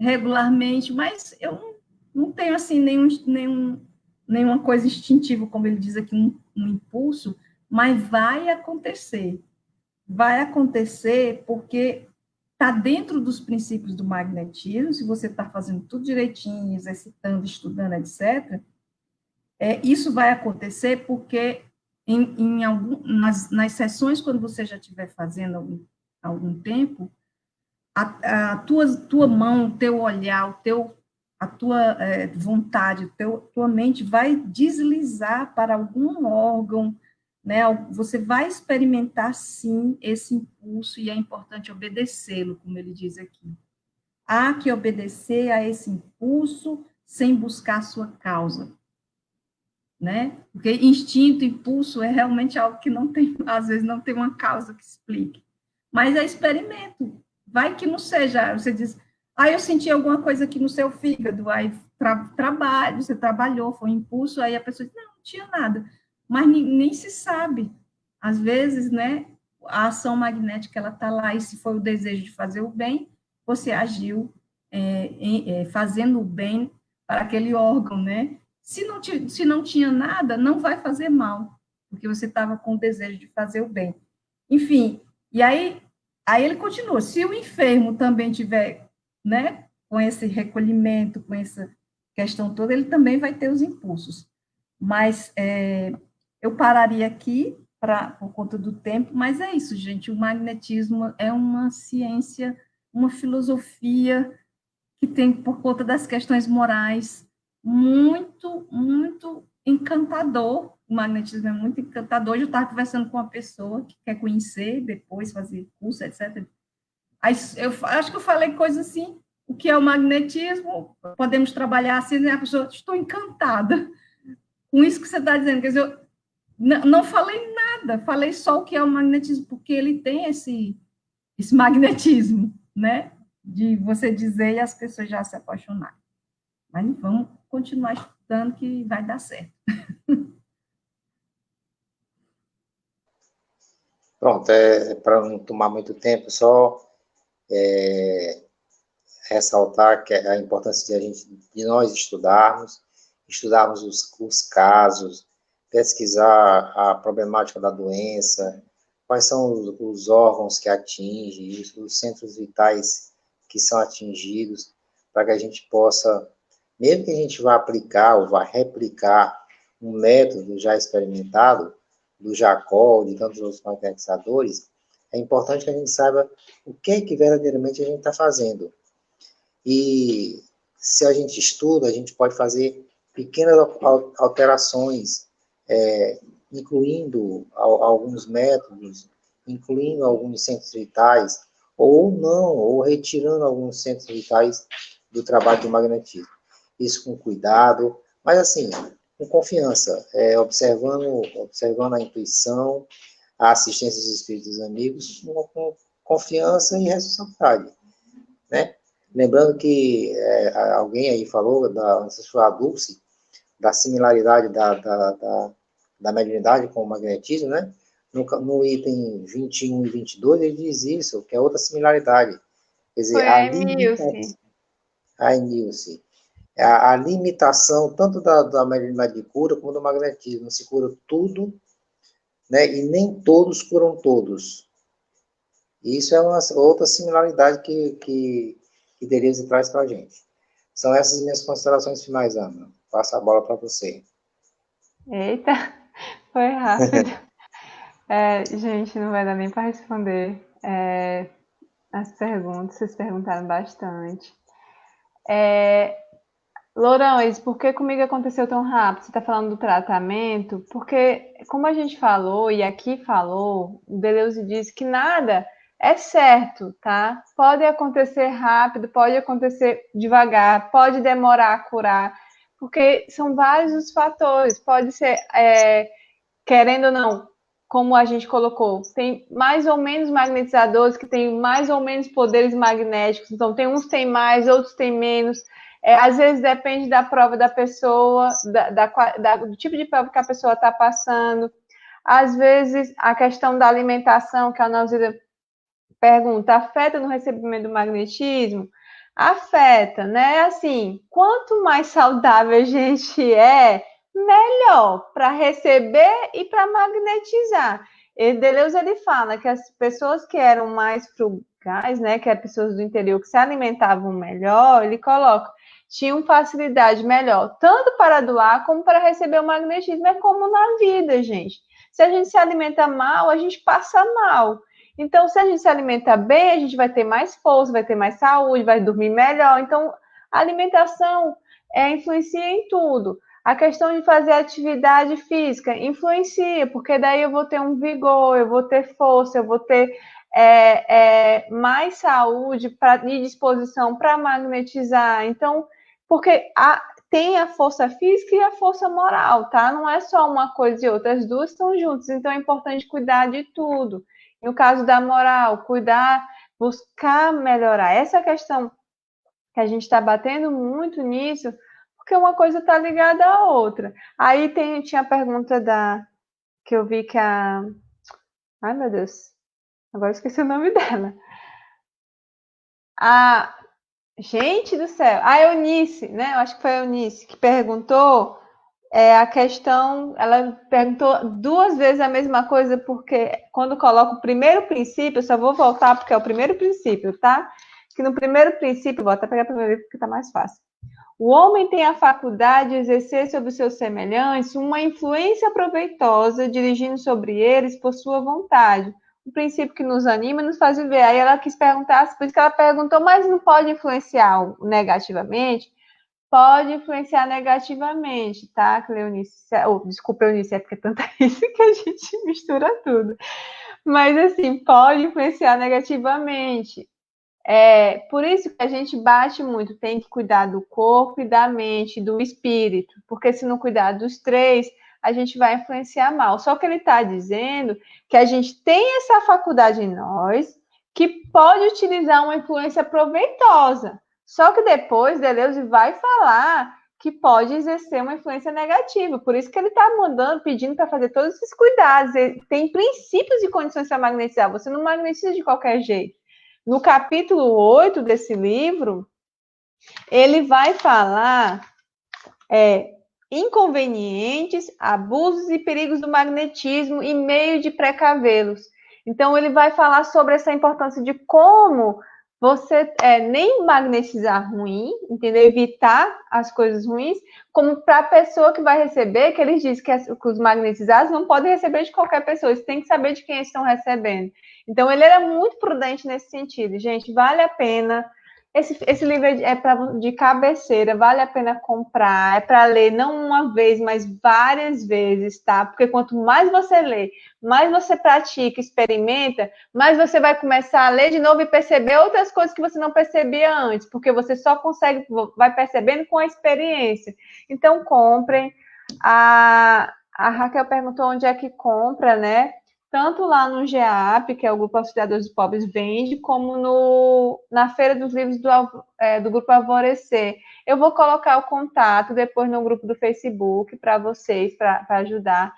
regularmente, mas eu não tenho, assim, nenhuma coisa instintiva, como ele diz aqui, um impulso, mas vai acontecer porque está dentro dos princípios do magnetismo, se você está fazendo tudo direitinho, exercitando, estudando, etc., isso vai acontecer porque nas sessões, quando você já estiver fazendo algum tempo, a tua mão, o teu olhar, a tua vontade, tua mente vai deslizar para algum órgão, né? Você vai experimentar, sim, esse impulso, e é importante obedecê-lo, como ele diz aqui. Há que obedecer a esse impulso sem buscar sua causa, né? Porque instinto, impulso é realmente algo que não tem, às vezes não tem uma causa que explique. Mas é experimento. Vai que não seja, você diz, eu senti alguma coisa aqui no seu fígado, aí trabalho, você trabalhou, foi um impulso, aí a pessoa diz, não tinha nada. Mas nem se sabe. Às vezes, né, a ação magnética, ela está lá, e se foi o desejo de fazer o bem, você agiu fazendo o bem para aquele órgão, né? Se não tinha nada, não vai fazer mal, porque você estava com o desejo de fazer o bem. Enfim, e aí ele continua, se o enfermo também tiver, né, com esse recolhimento, com essa questão toda, ele também vai ter os impulsos. Mas eu pararia aqui, por conta do tempo, mas é isso, gente, o magnetismo é uma ciência, uma filosofia que tem, por conta das questões morais, muito, muito encantador. O magnetismo é muito encantador. Hoje eu estava conversando com uma pessoa que quer conhecer, depois fazer curso, etc. Aí eu acho que eu falei coisas assim, o que é o magnetismo, podemos trabalhar assim, né? A pessoa, estou encantada com isso que você está dizendo. Quer dizer, eu não falei nada, falei só o que é o magnetismo, porque ele tem esse magnetismo, né? De você dizer e as pessoas já se apaixonarem. Mas vamos continuar estudando que vai dar certo. Pronto, para não tomar muito tempo, só ressaltar que a importância de nós estudarmos os casos, pesquisar a problemática da doença, quais são os órgãos que atingem, os centros vitais que são atingidos, para que a gente possa, mesmo que a gente vá aplicar ou vá replicar um método já experimentado, do Jacó, de tantos outros magnetizadores, é importante que a gente saiba o que verdadeiramente a gente está fazendo. E se a gente estuda, a gente pode fazer pequenas alterações, incluindo alguns métodos, incluindo alguns centros vitais, ou não, ou retirando alguns centros vitais do trabalho do magnetismo. Isso com cuidado, mas assim, com confiança, observando a intuição, a assistência dos espíritos amigos, com confiança e responsabilidade, né? Lembrando que alguém aí falou, não sei se foi a Dulce, da similaridade da mediunidade com o magnetismo, né? No item 21 e 22, ele diz isso, que é outra similaridade. Quer dizer, Foi a Emilce. A limitação tanto da mediunidade de cura como do magnetismo. Não se cura tudo, né? E nem todos curam todos. Isso é uma outra similaridade que Deleuze traz para a gente. São essas minhas considerações finais, Ana. Passo a bola para você. Eita, foi rápido. Gente, não vai dar nem para responder as perguntas, vocês perguntaram bastante. Lourães, por que comigo aconteceu tão rápido? Você está falando do tratamento? Porque, como a gente falou, e aqui falou, o Deleuze disse que nada é certo, tá? Pode acontecer rápido, pode acontecer devagar, pode demorar a curar, porque são vários os fatores. Pode ser, querendo ou não, como a gente colocou, tem mais ou menos magnetizadores que têm mais ou menos poderes magnéticos. Então, tem uns têm mais, outros têm menos. Às vezes depende da prova da pessoa, do tipo de prova que a pessoa está passando. Às vezes, a questão da alimentação, que a Nauzida pergunta, afeta no recebimento do magnetismo? Afeta, né? Assim, quanto mais saudável a gente melhor para receber e para magnetizar. E Deleuze, ele fala que as pessoas que eram mais frugais, né, que eram pessoas do interior que se alimentavam melhor, ele coloca, tinham facilidade melhor, tanto para doar como para receber o magnetismo. É como na vida, gente. Se a gente se alimenta mal, a gente passa mal. Então, se a gente se alimenta bem, a gente vai ter mais força, vai ter mais saúde, vai dormir melhor. Então, a alimentação influencia em tudo. A questão de fazer atividade física influencia, porque daí eu vou ter um vigor, eu vou ter força, eu vou ter mais saúde e disposição para magnetizar. Então, porque tem a força física e a força moral, tá? Não é só uma coisa e outra, as duas estão juntas. Então, é importante cuidar de tudo. No caso da moral, cuidar, buscar melhorar. Essa questão que a gente está batendo muito nisso, porque uma coisa está ligada à outra. Aí tinha a pergunta que eu vi que ai, meu Deus, agora esqueci o nome dela. Gente do céu, a Eunice, né? Eu acho que foi a Eunice que perguntou a questão, ela perguntou 2 vezes a mesma coisa, porque quando coloca o primeiro princípio, eu só vou voltar porque é o primeiro princípio, tá? Que no primeiro princípio, vou até pegar o primeiro porque tá mais fácil. O homem tem a faculdade de exercer sobre os seus semelhantes uma influência proveitosa, dirigindo sobre eles por sua vontade. Um princípio que nos anima e nos faz viver. Aí ela quis perguntar, por isso que ela perguntou, mas não pode influenciar negativamente? Pode influenciar negativamente, tá, Cleonice? Desculpa, Eunice, é porque é tanta isso que a gente mistura tudo. Mas, assim, pode influenciar negativamente. Por isso que a gente bate muito, tem que cuidar do corpo e da mente, do espírito, porque se não cuidar dos três, a gente vai influenciar mal. Só que ele está dizendo que a gente tem essa faculdade em nós, que pode utilizar uma influência proveitosa. Só que depois Deleuze vai falar que pode exercer uma influência negativa. Por isso que ele está mandando, pedindo para fazer todos esses cuidados. Ele tem princípios e condições para magnetizar. Você não magnetiza de qualquer jeito. No capítulo 8 desse livro, ele vai falar inconvenientes, abusos e perigos do magnetismo e meio de precavê-los. Então, ele vai falar sobre essa importância de como você nem magnetizar ruim, entendeu? Evitar as coisas ruins, como para a pessoa que vai receber, que eles dizem que os magnetizados não podem receber de qualquer pessoa, eles têm que saber de quem estão recebendo. Então, ele era muito prudente nesse sentido. Gente, vale a pena. Esse livro de cabeceira, vale a pena comprar, é para ler não uma vez, mas várias vezes, tá? Porque quanto mais você lê, mais você pratica, experimenta, mais você vai começar a ler de novo e perceber outras coisas que você não percebia antes, porque você só vai percebendo com a experiência. Então, comprem. A Raquel perguntou onde é que compra, né? Tanto lá no GEAP, que é o Grupo Auxiliadores dos Pobres, vende, como na Feira dos Livros do Grupo Alvorecer. Eu vou colocar o contato depois no grupo do Facebook para vocês, para ajudar.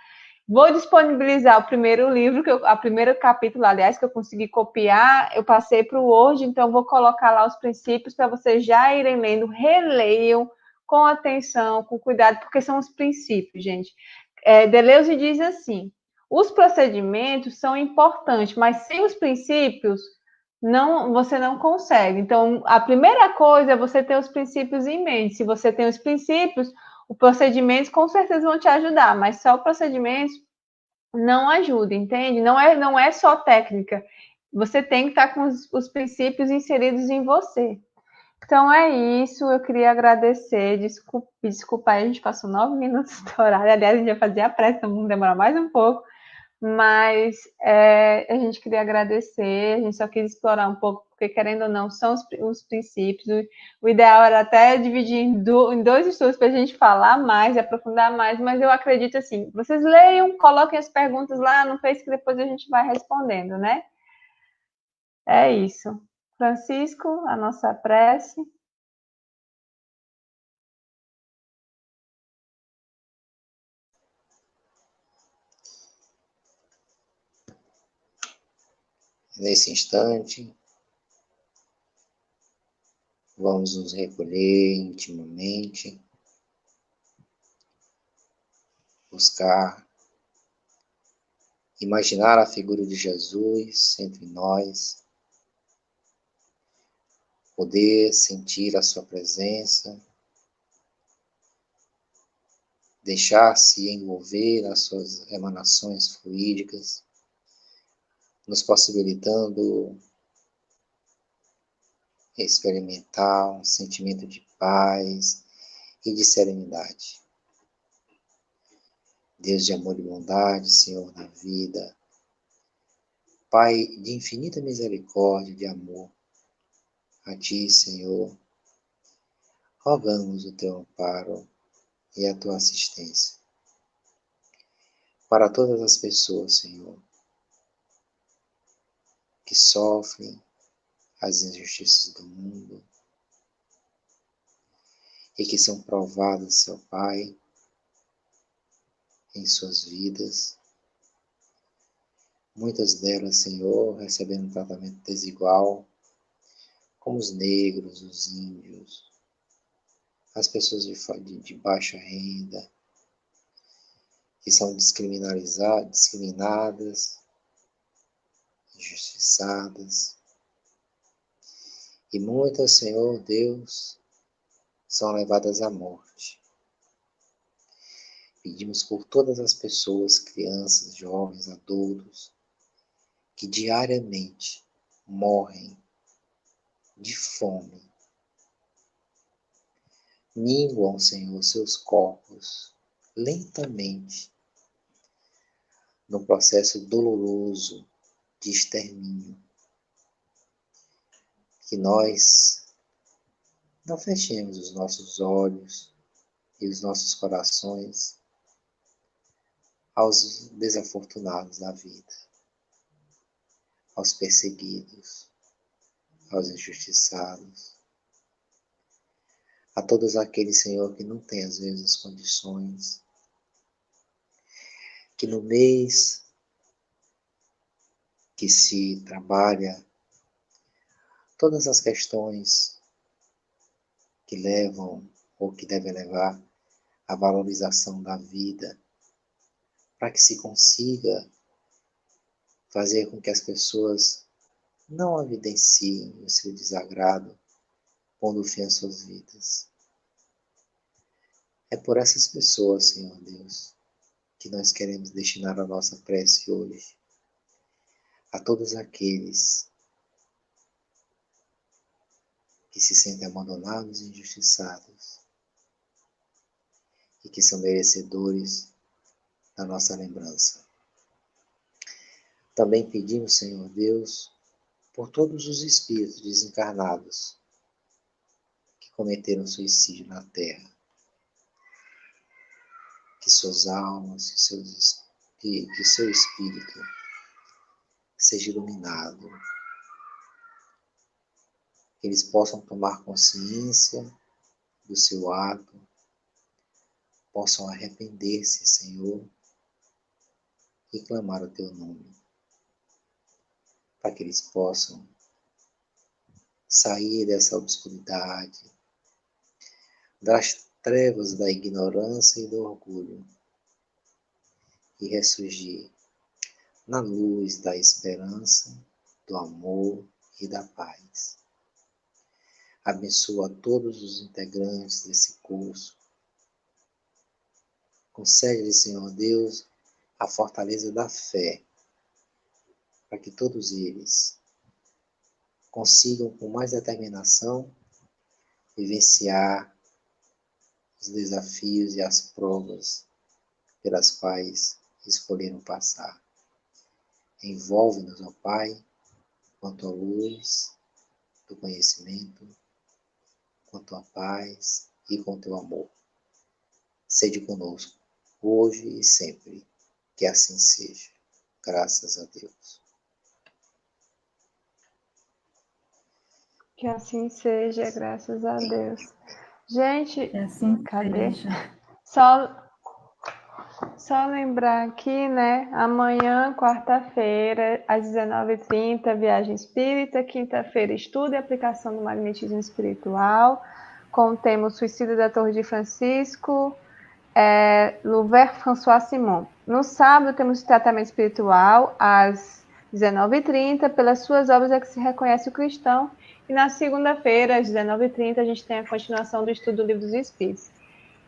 Vou disponibilizar o primeiro livro, a primeiro capítulo, aliás, que eu consegui copiar, eu passei para o Word, então vou colocar lá os princípios para vocês já irem lendo, releiam com atenção, com cuidado, porque são os princípios, gente. Deleuze diz assim: os procedimentos são importantes, mas sem os princípios, você não consegue. Então, a primeira coisa é você ter os princípios em mente. Se você tem os princípios, os procedimentos com certeza vão te ajudar, mas só o procedimento não ajuda, entende? Não é só técnica. Você tem que estar com os princípios inseridos em você. Então é isso, eu queria agradecer, desculpa, a gente passou 9 minutos do horário, aliás, a gente vai fazer a pressa, vamos demorar mais um pouco, mas a gente queria agradecer, a gente só quis explorar um pouco, porque querendo ou não, são os princípios, o ideal era até dividir em dois estudos para a gente falar mais, aprofundar mais, mas eu acredito assim, vocês leiam, coloquem as perguntas lá no Face que depois a gente vai respondendo, né? É isso. Francisco, a nossa prece. Nesse instante, vamos nos recolher intimamente, buscar imaginar a figura de Jesus entre nós, poder sentir a sua presença, deixar-se envolver nas suas emanações fluídicas, nos possibilitando experimentar um sentimento de paz e de serenidade. Deus de amor e bondade, Senhor da vida, Pai de infinita misericórdia e de amor, a Ti, Senhor, rogamos o Teu amparo e a Tua assistência. Para todas as pessoas, Senhor, que sofrem as injustiças do mundo e que são provadas, Seu Pai, em suas vidas, muitas delas, Senhor, recebendo um tratamento desigual, como os negros, os índios, as pessoas de baixa renda, que são discriminadas, injustiçadas. E muitas, Senhor Deus, são levadas à morte. Pedimos por todas as pessoas, crianças, jovens, adultos, que diariamente morrem de fome. Minguam, Senhor, seus corpos lentamente no processo doloroso de extermínio. Que nós não fechemos os nossos olhos e os nossos corações aos desafortunados da vida, aos perseguidos, aos injustiçados, a todos aqueles, Senhor, que não têm às vezes condições, que no mês que se trabalha todas as questões que levam ou que devem levar à valorização da vida, para que se consiga fazer com que as pessoas não evidenciem o seu desagrado, pondo fim às suas vidas. É por essas pessoas, Senhor Deus, que nós queremos destinar a nossa prece hoje. A todos aqueles que se sentem abandonados e injustiçados e que são merecedores da nossa lembrança. Também pedimos, Senhor Deus, por todos os espíritos desencarnados que cometeram suicídio na Terra. Que suas almas, que seu espírito seja iluminado. Que eles possam tomar consciência do seu ato, possam arrepender-se, Senhor, e clamar o teu nome, para que eles possam sair dessa obscuridade, das trevas da ignorância e do orgulho, e ressurgir na luz da esperança, do amor e da paz. Abençoa todos os integrantes desse curso. Concede, Senhor Deus, a fortaleza da fé, para que todos eles consigam, com mais determinação, vivenciar os desafios e as provas pelas quais escolheram passar. Envolve-nos, ó Pai, quanto à luz do conhecimento, quanto à paz e com teu amor. Sede conosco, hoje e sempre, que assim seja. Graças a Deus. Que assim seja, graças a Deus. Gente, Que assim cadê? seja. Só lembrar aqui, né? Amanhã, quarta-feira, às 19h30, Viagem Espírita. Quinta-feira, Estudo e Aplicação do Magnetismo Espiritual, com o tema Suicídio da Torre de Francisco, Louver François Simon. No sábado, temos o Tratamento Espiritual, às 19h30. Pelas suas obras é que se reconhece o cristão. E na segunda-feira, às 19h30, a gente tem a continuação do estudo do Livro dos Espíritos.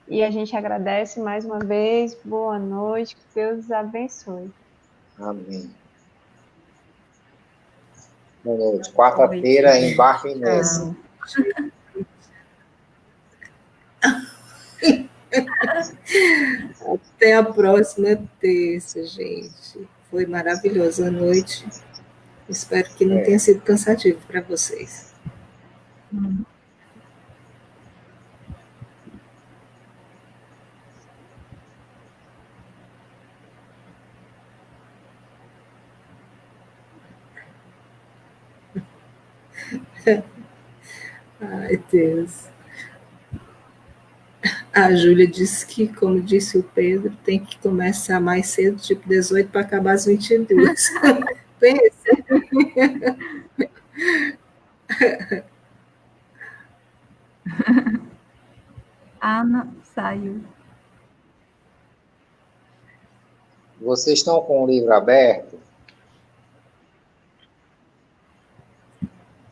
E a gente agradece mais uma vez. Boa noite. Que Deus abençoe. Amém. Boa noite. Quarta-feira, embarquem nessa. Até a próxima terça, gente. Foi maravilhosa a noite. Espero que não tenha sido cansativo para vocês. Ai, Deus. A Júlia disse que, como disse o Pedro, tem que começar mais cedo, tipo 18, para acabar às 22. Pensa. Ana saiu. Vocês estão com o livro aberto?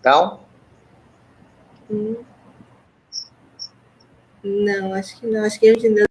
Então? Não, acho que não. Acho que eu e Edneuza